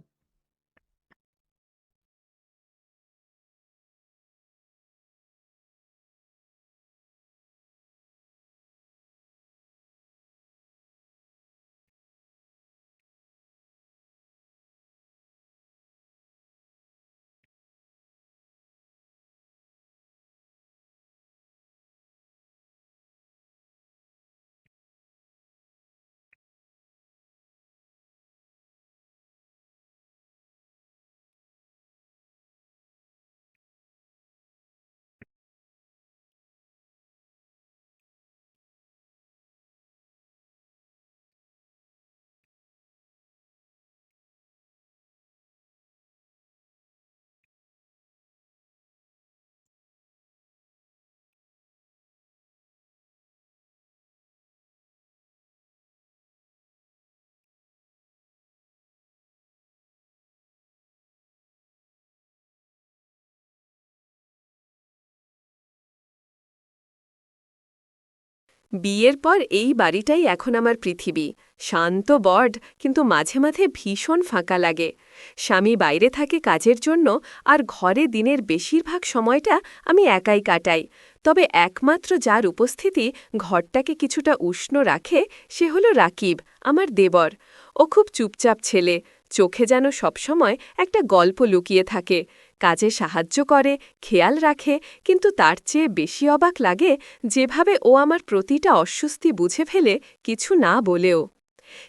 বিয়ের পর এই বাড়িটাই এখন আমার পৃথিবী। শান্ত বড, কিন্তু মাঝে মাঝে ভীষণ ফাঁকা লাগে। স্বামী বাইরে থাকে কাজের জন্য, আর ঘরে দিনের বেশিরভাগ সময়টা আমি একাই কাটাই। তবে একমাত্র যার উপস্থিতি ঘরটাকে কিছুটা উষ্ণ রাখে, সে হলো রাকিব, আমার দেবর। ও খুব চুপচাপ ছেলে, চোখে যেন সবসময় একটা গল্প লুকিয়ে থাকে। কাজে সাহায্য করে, খেয়াল রাখে, কিন্তু তার চেয়ে বেশি অবাক লাগে যেভাবে ও আমার প্রতিটা অস্বস্তি বুঝে ফেলে, কিছু না বলেও।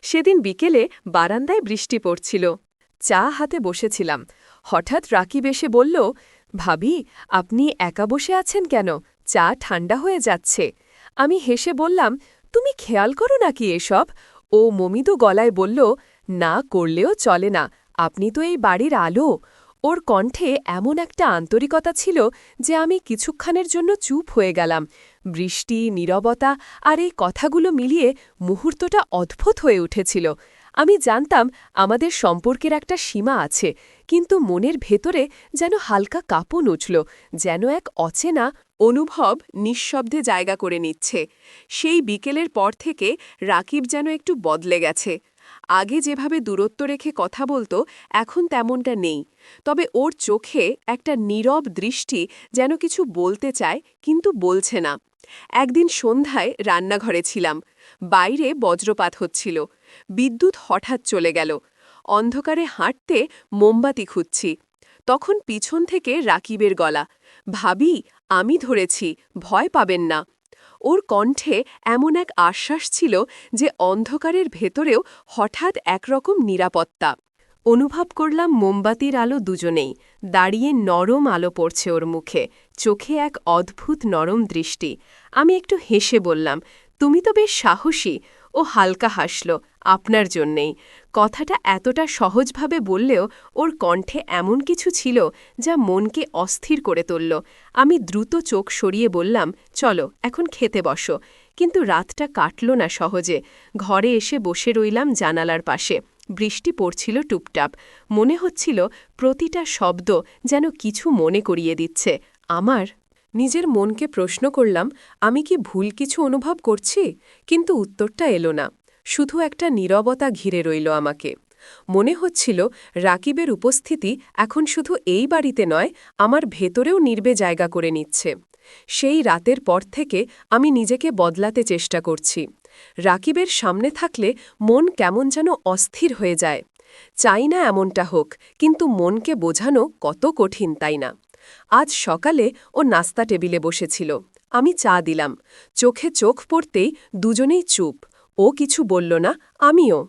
সেদিন বিকেলে বারান্দায় বৃষ্টি পড়ছিল। চা হাতে বসেছিলাম। হঠাৎ রাকিব এসে বলল, ভাবি, আপনি একা বসে আছেন কেন? চা ঠান্ডা হয়ে যাচ্ছে। আমি হেসে বললাম, তুমি খেয়াল করো নাকি এসব? ও মমিদু গলায় বলল, না করলেও চলে না, আপনি তো এই বাড়ির আলো। ওর কণ্ঠে এমন একটা আন্তরিকতা ছিল যে আমি কিছুক্ষণের জন্য চুপ হয়ে গেলাম। বৃষ্টি, নীরবতা আর এই কথাগুলো মিলিয়ে মুহূর্তটা অদ্ভুত হয়ে উঠেছিল। আমি জানতাম আমাদের সম্পর্কের একটা সীমা আছে, কিন্তু মনের ভেতরে যেন হালকা কাঁপন উঠল, যেন এক অচেনা অনুভব নিঃশব্দে জায়গা করে নিচ্ছে। সেই বিকেলের পর থেকে রাকিব যেন একটু বদলে গেছে। আগে যেভাবে দূরত্ব রেখে কথা বলতো, এখন তেমনটা নেই। তবে ওর চোখে একটা নীরব দৃষ্টি, যেন কিছু বলতে চায় কিন্তু বলছে না। একদিন সন্ধ্যায় রান্নাঘরে ছিলাম। বাইরে বজ্রপাত হচ্ছিল। বিদ্যুৎ হঠাৎ চলে গেল। অন্ধকারে হাঁটতে মোমবাতি খুঁজছি। তখন পিছন থেকে রাকিবের গলা, ভাবি, আমি ধরেছি, ভয় পাবেন না। ওর কণ্ঠে এমন এক আশ্বাস ছিল যে অন্ধকারের ভেতরেও হঠাৎ একরকম নিরাপত্তা অনুভব করলাম। মোমবাতির আলো দুজনেই, দাঁড়িয়ে নরম আলো পড়ছে ওর মুখে, চোখে এক অদ্ভুত নরম দৃষ্টি। আমি একটু হেসে বললাম, তুমি তো বেশ সাহসী। ও হালকা হাসল, আপনার জন্যেই। কথাটা এতটা সহজভাবে বললেও ওর কণ্ঠে এমন কিছু ছিল যা মনকে অস্থির করে তুলল। আমি দ্রুত চোখ সরিয়ে বললাম, চলো এখন খেতে বসো। কিন্তু রাতটা কাটল না সহজে। ঘরে এসে বসে রইলাম জানালার পাশে। বৃষ্টি পড়ছিল টুপটাপ। মনে হচ্ছিল প্রতিটা শব্দ যেন কিছু মনে করিয়ে দিচ্ছে আমার। নিজের মনকে প্রশ্ন করলাম, আমি কি ভুল কিছু অনুভব করছি? কিন্তু উত্তরটা এলো না। শুধু একটা নীরবতা ঘিরে রইল আমাকে। মনে হচ্ছিল রাকিবের উপস্থিতি এখন শুধু এই বাড়িতে নয়, আমার ভেতরেও নির্বে জায়গা করে নিচ্ছে। সেই রাতের পর থেকে আমি নিজেকে বদলাতে চেষ্টা করছি। রাকিবের সামনে থাকলে মন কেমন যেন অস্থির হয়ে যায়। চাই না এমনটা হোক, কিন্তু মনকে বোঝানো কত কঠিন, তাই না? আজ সকালে ও নাস্তা টেবিলে বসেছিল। আমি চা দিলাম। চোখে চোখ পড়তেই দুজনেই চুপ। ও কিছু বলল না, আমিও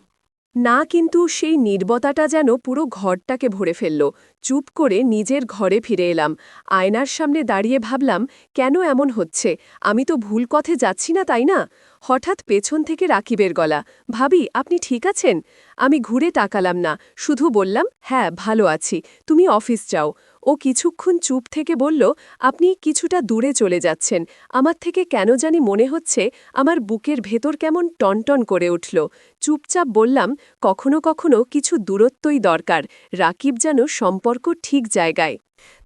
না, কিন্তু সেই নীরবতাটা যেন পুরো ঘরটাকে ভরে ফেলল। চুপ করে নিজের ঘরে ফিরে এলাম। আয়নার সামনে দাঁড়িয়ে ভাবলাম, কেন এমন হচ্ছে? আমি তো ভুল পথে যাচ্ছি না, তাই না? হঠাৎ পেছন থেকে রাকিবের গলা, ভাবি, আপনি ঠিক আছেন? আমি ঘুরে তাকালাম না, শুধু বললাম, হ্যাঁ, ভালো আছি, তুমি অফিস যাও। ও কিছুক্ষণ চুপ থেকে বলল, আপনি কিছুটা দূরে চলে যাচ্ছেন। আমার থেকে কেন জানি মনে হচ্ছে আমার বুকের ভেতর কেমন টনটন করে উঠল। চুপচাপ বললাম, কখনো কখনো কিছু দূরত্বই দরকার। রাকিব যেন সম্পর্ক ঠিক জায়গায়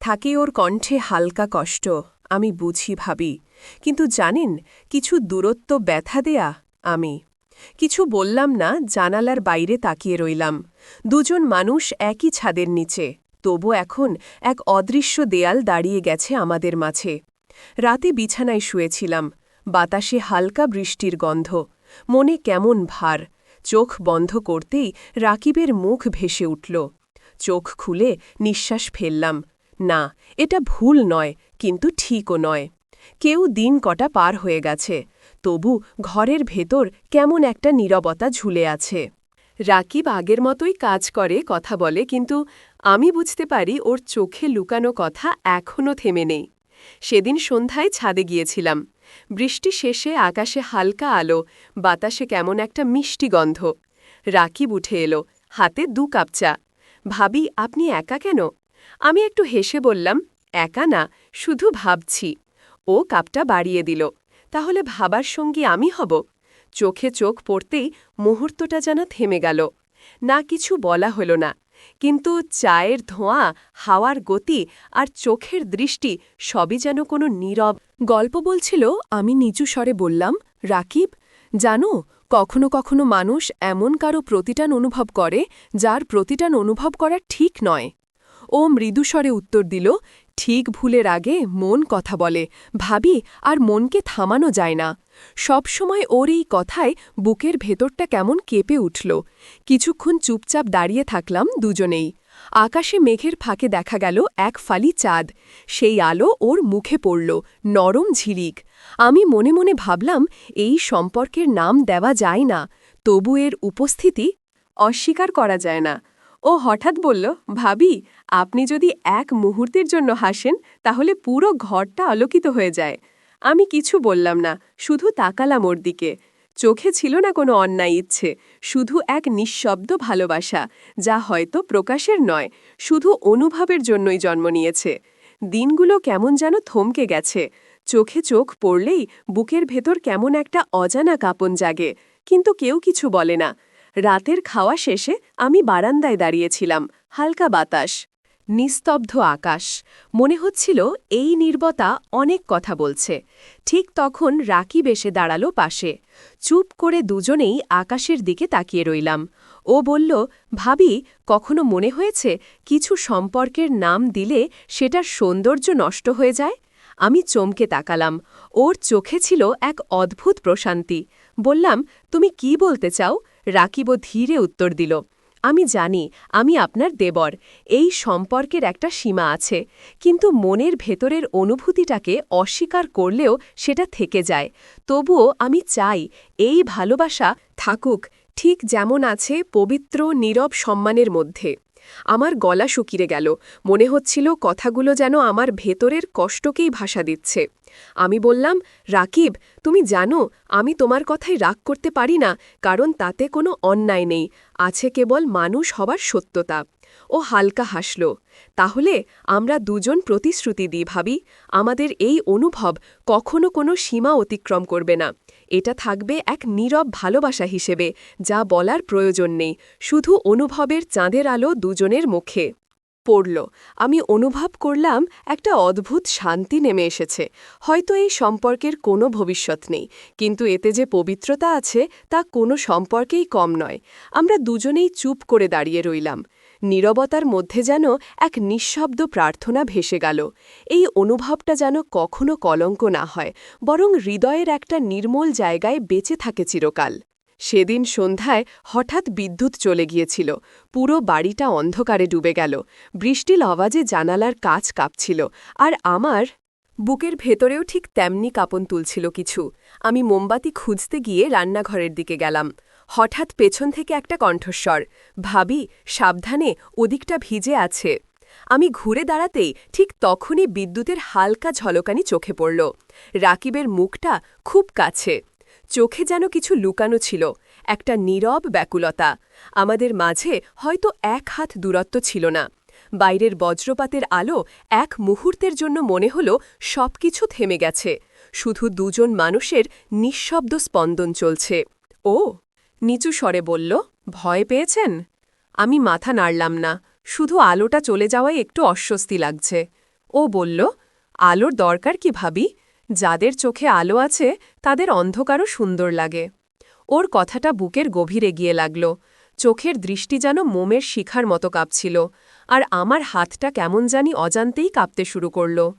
থাকে। ওর কণ্ঠে হালকা কষ্ট। আমি বুঝি ভাবি, কিন্তু জানেন, কিছু দূরত্ব ব্যথা দেয়া। আমি কিছু বললাম না, জানালার বাইরে তাকিয়ে রইলাম। দুজন মানুষ একই ছাদের নিচে, তবু এখন এক অদৃশ্য দেয়াল দাঁড়িয়ে গেছে আমাদের মাঝে। রাতে বিছানায় শুয়েছিলাম, বাতাসে হালকা বৃষ্টির গন্ধ, মনে কেমন ভার। চোখ বন্ধ করতেই রাকিবের মুখ ভেসে উঠল। চোখ খুলে নিঃশ্বাস ফেললাম। না, এটা ভুল নয়, কিন্তু ঠিকও নয়। কেউ দিন কটা পার হয়ে গেছে, তবু ঘরের ভেতর কেমন একটা নীরবতা ঝুলে আছে। রাকিব আগের মতোই কাজ করে, কথা বলে, কিন্তু আমি বুঝতে পারি ওর চোখে লুকানো কথা এখনও থেমে নেই। সেদিন সন্ধ্যায় ছাদে গিয়েছিলাম। বৃষ্টি শেষে আকাশে হালকা আলো, বাতাসে কেমন একটা মিষ্টি গন্ধ। রাকিব উঠে এলো, হাতে 2 কাপ চা। ভাবি, আপনি একা কেন? আমি একটু হেসে বললাম, একা না, শুধু ভাবছি। ও কাপটা বাড়িয়ে দিল, তাহলে ভাবার সঙ্গী আমি হব? চোখে চোখ পড়তেই মুহূর্তটা যেন থেমে গেল। না, কিছু বলা হল না, কিন্তু চায়ের ধোঁয়া, হাওয়ার গতি আর চোখের দৃষ্টি সবই যেন কোনো নীরব গল্প বলছিল। আমি নিচু স্বরে বললাম, রাকিব, জানো, কখনো কখনো মানুষ এমন কারো প্রতিটান অনুভব করে যার প্রতিটান অনুভব করা ঠিক নয়। ও মৃদুস্বরে উত্তর দিল, ঠিক ভুলের আগে মন কথা বলে ভাবি, আর মনকে থামানো যায় না। সবসময় ওর এই কথায় বুকের ভেতরটা কেমন কেঁপে উঠল। কিছুক্ষণ চুপচাপ দাঁড়িয়ে থাকলাম দুজনেই। আকাশে মেঘের ফাঁকে দেখা গেল এক ফালি চাঁদ। সেই আলো ওর মুখে পড়ল, নরম ঝিলিক। আমি মনে মনে ভাবলাম, এই সম্পর্কের নাম দেওয়া যায় না, তবু এর উপস্থিতি অস্বীকার করা যায় না। ও হঠাৎ বলল, ভাবি, আপনি যদি এক মুহূর্তের জন্য হাসেন, তাহলে পুরো ঘরটা আলোকিত হয়ে যায়। আমি কিছু বললাম না, শুধু তাকালাম ওর দিকে। চোখে ছিল না কোনো অন্যায় ইচ্ছে, শুধু এক নিঃশব্দ ভালোবাসা, যা হয়তো প্রকাশের নয়, শুধু অনুভবের জন্যই জন্ম নিয়েছে। দিনগুলো কেমন যেন থমকে গেছে। চোখে চোখ পড়লেই বুকের ভেতর কেমন একটা অজানা কাঁপন জাগে, কিন্তু কেউ কিছু বলে না। রাতের খাওয়া শেষে আমি বারান্দায় দাঁড়িয়েছিলাম, হালকা বাতাস, নিস্তব্ধ আকাশ। মনে হচ্ছিল এই নীরবতা অনেক কথা বলছে। ঠিক তখন রাকিব এসে দাঁড়ালো পাশে। চুপ করে দুজনেই আকাশের দিকে তাকিয়ে রইলাম। ও বলল, ভাবি, কখনো মনে হয়েছে কিছু সম্পর্কের নাম দিলে সেটার সৌন্দর্য নষ্ট হয়ে যায়? আমি চমকে তাকালাম। ওর চোখে ছিল এক অদ্ভুত প্রশান্তি। বললাম, তুমি কি বলতে চাও? রাকিবও ধীরে উত্তর দিল, আমি জানি আমি আপনার দেবর, এই সম্পর্কের একটা সীমা আছে, কিন্তু মনের ভেতরের অনুভূতিটাকে অস্বীকার করলেও সেটা থেকে যায়। তবুও আমি চাই এই ভালোবাসা থাকুক ঠিক যেমন আছে, পবিত্র নীরব সম্মানের মধ্যে। আমার গলা শুকিয়ে গেল, মনে হচ্ছিল কথাগুলো যেন আমার ভেতরের কষ্টকেই ভাষা দিচ্ছে। আমি বললাম, রাকিব, তুমি জানো, আমি তোমার কথায় রাগ করতে পারি না, কারণ তাতে কোনো অন্যায় নেই, আছে কেবল মানুষ হবার সত্যতা। ও হালকা হাসল। তাহলে আমরা দুজন প্রতিশ্রুতি দিই ভাবি, আমাদের এই অনুভব কখনো কোনো সীমা অতিক্রম করবে না। এটা থাকবে এক নীরব ভালোবাসা হিসেবে, যা বলার প্রয়োজন নেই, শুধু অনুভবের চাঁদের আলো দুজনের মুখে পড়ল। আমি অনুভব করলাম একটা অদ্ভুত শান্তি নেমে এসেছে। হয়তো এই সম্পর্কের কোনো ভবিষ্যৎ নেই, কিন্তু এতে যে পবিত্রতা আছে তা কোনো সম্পর্কেই কম নয়। আমরা দুজনেই চুপ করে দাঁড়িয়ে রইলাম। নীরবতার মধ্যে যেন এক নিঃশব্দ প্রার্থনা ভেসে গেল। এই অনুভবটা যেন কখনো কলঙ্ক না হয়, বরং হৃদয়ের একটা নির্মল জায়গায় বেঁচে থাকে চিরকাল। সেদিন সন্ধ্যায় হঠাৎ বিদ্যুৎ চলে গিয়েছিল। পুরো বাড়িটা অন্ধকারে ডুবে গেল। বৃষ্টির আওয়াজে জানালার কাচ কাঁপছিল, আর আমার বুকের ভেতরেও ঠিক তেমনি কাঁপন তুলছিল কিছু। আমি মোমবাতি খুঁজতে গিয়ে রান্নাঘরের দিকে গেলাম। হঠাৎ পেছন থেকে একটা কণ্ঠস্বর, "ভাবি, সাবধানে, ওদিকটা ভিজে আছে।" আমি ঘুরে দাঁড়াতেই ঠিক তখনই বিদ্যুতের হালকা ঝলকানি চোখে পড়ল। রাকিবের মুখটা খুব কাছে। চোখে যেন কিছু লুকানো ছিল, একটা নীরব ব্যাকুলতা। আমাদের মাঝে হয়তো এক হাত দূরত্ব ছিল না। বাইরের বজ্রপাতের আলো এক মুহূর্তের জন্য মনে হল সবকিছু থেমে গেছে। শুধু দুজন মানুষের নিঃশব্দ স্পন্দন চলছে। ও নিচু স্বরে বলল, "ভয় পেয়েছেন?" আমি মাথা নাড়লাম না, শুধু আলোটা চলে যাওয়ায় একটু অস্বস্তি লাগছে। ও বলল, "আলোর দরকার কি ভাবি? যাদের চোখে আলো আছে তাদের অন্ধকারও সুন্দর লাগে।" ওর কথাটা বুকের গভীরে গিয়ে লাগল। চোখের দৃষ্টি যেন মোমের শিখার মতো কাঁপছিল, আর আমার হাতটা কেমন জানি অজান্তেই কাঁপতে শুরু করল।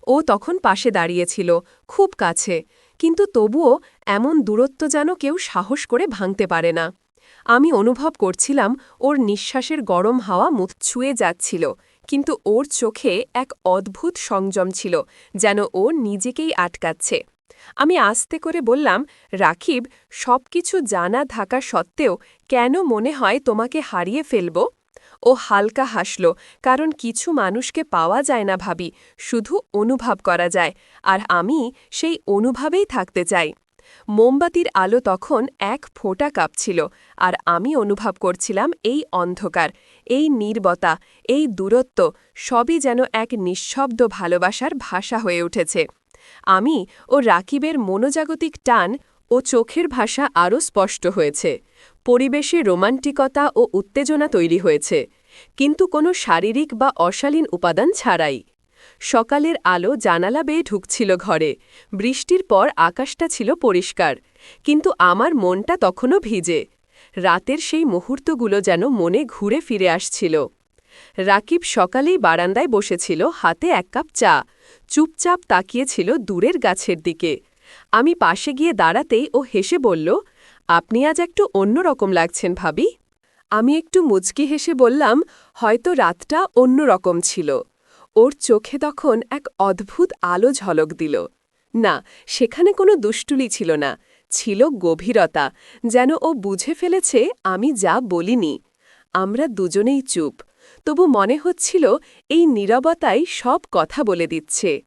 ও তখন পাশে দাঁড়িয়েছিল, খুব কাছে, কিন্তু তবুও এমন দূরত্ব যেন কেউ সাহস করে ভাঙতে পারে না। আমি অনুভব করছিলাম ওর নিঃশ্বাসের গরম হাওয়া মুখ ছুঁয়ে যাচ্ছিল, কিন্তু ওর চোখে এক অদ্ভুত সংযম ছিল, যেন ও নিজেকেই আটকাচ্ছে। আমি আস্তে করে বললাম, "রাকিব, সবকিছু জানা থাকা সত্ত্বেও কেন মনে হয় তোমাকে হারিয়ে ফেলব?" ও হালকা হাসল, "কারণ কিছু মানুষকে পাওয়া যায় না ভাবি, শুধু অনুভব করা যায়, আর আমি সেই অনুভবেই থাকতে চাই।" মোমবাতির আলো তখন এক ফোঁটা কাঁপছিল, আর আমি অনুভব করছিলাম এই অন্ধকার, এই নীরবতা, এই দূরত্ব সবই যেন এক নিঃশব্দ ভালোবাসার ভাষা হয়ে উঠেছে। আমি ও রাকিবের মনোজাগতিক টান ও চোখের ভাষা আরও স্পষ্ট হয়েছে। পরিবেশে রোমান্টিকতা ও উত্তেজনা তৈরি হয়েছে, কিন্তু কোনো শারীরিক বা অশালীন উপাদান ছাড়াই। সকালের আলো জানালা বেয়ে ঢুকছিল ঘরে। বৃষ্টির পর আকাশটা ছিল পরিষ্কার, কিন্তু আমার মনটা তখনও ভিজে। রাতের সেই মুহূর্তগুলো যেন মনে ঘুরে ফিরে আসছিল। রাকিব সকালেই বারান্দায় বসেছিল, হাতে এক কাপ চা, চুপচাপ তাকিয়েছিল দূরের গাছের দিকে। আমি পাশে গিয়ে দাঁড়াতেই ও হেসে বলল, "আপনি আজ একটু অন্যরকম লাগছেন ভাবি।" আমি একটু মুচকি হেসে বললাম, "হয়তো রাতটা অন্যরকম ছিল।" ওর চোখে তখন এক অদ্ভুত আলো ঝলক দিল। না, সেখানে কোনো দুষ্টুলি ছিল না, ছিল গভীরতা, যেন ও বুঝে ফেলেছে আমি যা বলিনি। আমরা দুজনেই চুপ, তবু মনে হচ্ছিল এই নীরবতাই সব কথা বলে দিচ্ছে।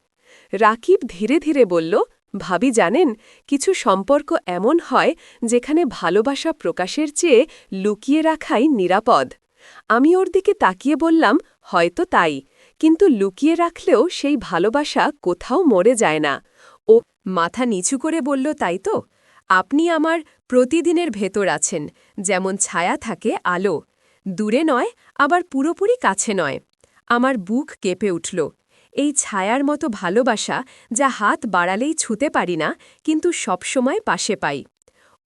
রাকিব ধীরে ধীরে বলল, "ভাবি জানেন, কিছু সম্পর্ক এমন হয় যেখানে ভালোবাসা প্রকাশের চেয়ে লুকিয়ে রাখাই নিরাপদ।" আমি ওর দিকে তাকিয়ে বললাম, "হয়তো তাই, কিন্তু লুকিয়ে রাখলেও সেই ভালোবাসা কোথাও মরে যায় না।" ও মাথা নিচু করে বলল, "তাই তো, আপনি আমার প্রতিদিনের ভেতর আছেন, যেমন ছায়া থাকে আলো, দূরে নয় আবার পুরোপুরি কাছে নয়।" আমার বুক কেঁপে উঠল। এই ছায়ার মতো ভালোবাসা, যা হাত বাড়ালেই ছুঁতে পারি না, কিন্তু সবসময় পাশে পাই।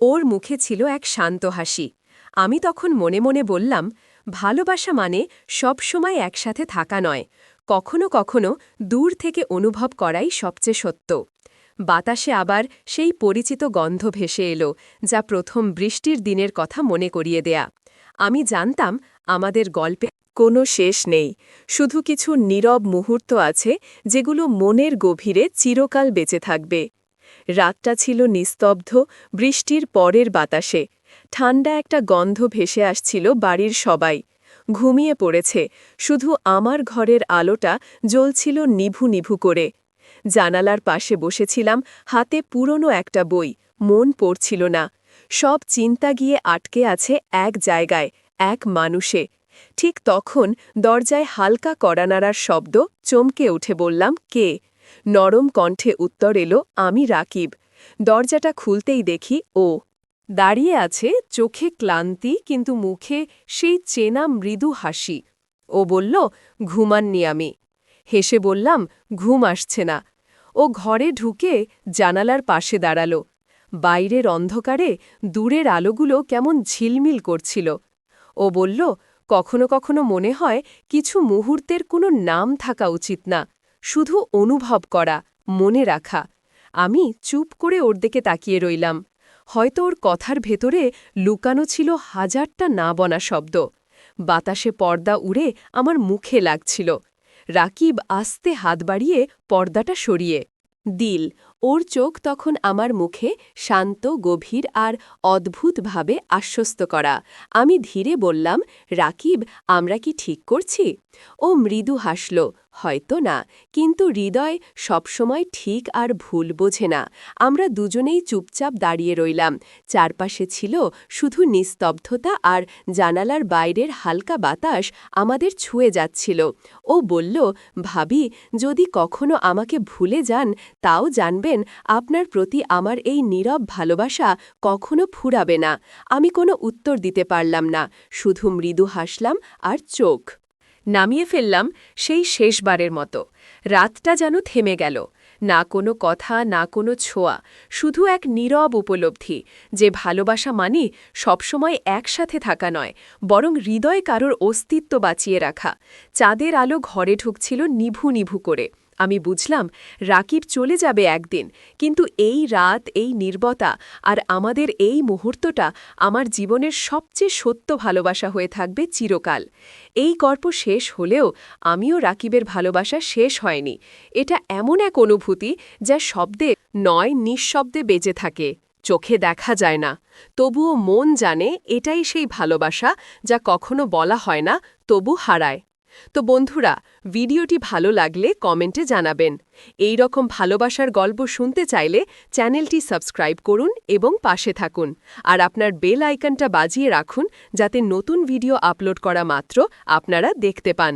ওর মুখে ছিল এক শান্ত হাসি। আমি তখন মনে মনে বললাম, ভালোবাসা মানে সবসময় একসাথে থাকা নয়, কখনো কখনো দূর থেকে অনুভব করাই সবচেয়ে সত্য। বাতাসে আবার সেই পরিচিত গন্ধ ভেসে এলো, যা প্রথম বৃষ্টির দিনের কথা মনে করিয়ে দেয়া। আমি জানতাম আমাদের গল্পে কোনো শেষ নেই, শুধু কিছু নীরব মুহূর্ত আছে যেগুলো মনের গভীরে চিরকাল বেঁচে থাকবে। রাতটা ছিল নিস্তব্ধ, বৃষ্টির পরের বাতাসে ঠান্ডা একটা গন্ধ ভেসে আসছিল। বাড়ির সবাই ঘুমিয়ে পড়েছে, শুধু আমার ঘরের আলোটা জ্বলছিল নিভু নিভু করে। জানালার পাশে বসেছিলাম, হাতে পুরনো একটা বই, মন পড়ছিল না। সব চিন্তা গিয়ে আটকে আছে এক জায়গায়, এক মানুষে। ঠিক তখন দরজায় হালকা কড়ানাড়ার শব্দ, চমকে উঠে বললাম, "কে?" নরম কণ্ঠে উত্তর এলো, "আমি রাকিব।" দরজাটা খুলতেই দেখি ও দাঁড়িয়ে আছে, চোখে ক্লান্তি কিন্তু মুখে সেই চেনা মৃদু হাসি। ও বলল, "ঘুমাননি?" আমি হেসে বললাম, "ঘুম আসছে না।" ও ঘরে ঢুকে জানালার পাশে দাঁড়াল। বাইরের অন্ধকারে দূরের আলোগুলো কেমন ঝিলমিল করছিল। ও বলল, কখনো কখনো মনে হয় কিছু মুহূর্তের কোনো নাম থাকা উচিত না, শুধু অনুভব করা, মনে রাখা। আমি চুপ করে ওর দিকে তাকিয়ে রইলাম। হয়তো ওর কথার ভেতরে লুকানো ছিল হাজারটা না বনা শব্দ। বাতাসে পর্দা উড়ে আমার মুখে লাগছিল। রাকিব আস্তে হাত বাড়িয়ে পর্দাটা সরিয়ে দিল। ওর চোখ তখন আমার মুখে শান্ত, গভীর আর অদ্ভুতভাবে আশ্বস্ত করা। আমি ধীরে বললাম, রাকিব, আমরা কি ঠিক করছি? ও মৃদু হাসল, হয়তো না, কিন্তু হৃদয় সবসময় ঠিক আর ভুল বোঝে না। আমরা দুজনেই চুপচাপ দাঁড়িয়ে রইলাম। চারপাশে ছিল শুধু নিস্তব্ধতা আর জানালার বাইরের হালকা বাতাস আমাদের ছুঁয়ে যাচ্ছিল। ও বলল, ভাবি, যদি কখনো আমাকে ভুলে যান, তাও জানবেন আপনার প্রতি আমার এই নীরব ভালোবাসা কখনো ফুরাবে না। আমি কোনো উত্তর দিতে পারলাম না, শুধু মৃদু হাসলাম আর চোখ নামিয়ে ফেললাম সেই শেষবারের মতো। রাতটা যেন থেমে গেল। না কোনো কথা, না কোনো ছোঁয়া, শুধু এক নীরব উপলব্ধি যে ভালোবাসা মানি সবসময় একসাথে থাকা নয়, বরং হৃদয় কারোর অস্তিত্ব বাঁচিয়ে রাখা। চাঁদের আলো ঘরে ঢুকছিল নিভু নিভু করে। আমি বুঝলাম রাকিব চলে যাবে একদিন, কিন্তু এই রাত, এই নীরবতা আর আমাদের এই মুহূর্তটা আমার জীবনের সবচেয়ে সত্য ভালোবাসা হয়ে থাকবে চিরকাল। এই গল্প শেষ হলেও আমিও রাকিবের ভালোবাসা শেষ হয়নি। এটা এমন এক অনুভূতি যা শব্দে নয়, নিঃশব্দে বেজে থাকে, চোখে দেখা যায় না, তবুও মন জানে এটাই সেই ভালোবাসা যা কখনো বলা হয় না, তবু হারায়। তো বন্ধুরা, ভিডিওটি ভালো লাগলে কমেন্টে জানাবেন। এই রকম ভালোবাসার গল্প শুনতে চাইলে চ্যানেলটি সাবস্ক্রাইব করুন এবং পাশে থাকুন। আর আপনার বেল আইকনটা বাজিয়ে রাখুন যাতে নতুন ভিডিও আপলোড করা মাত্র আপনারা দেখতে পান।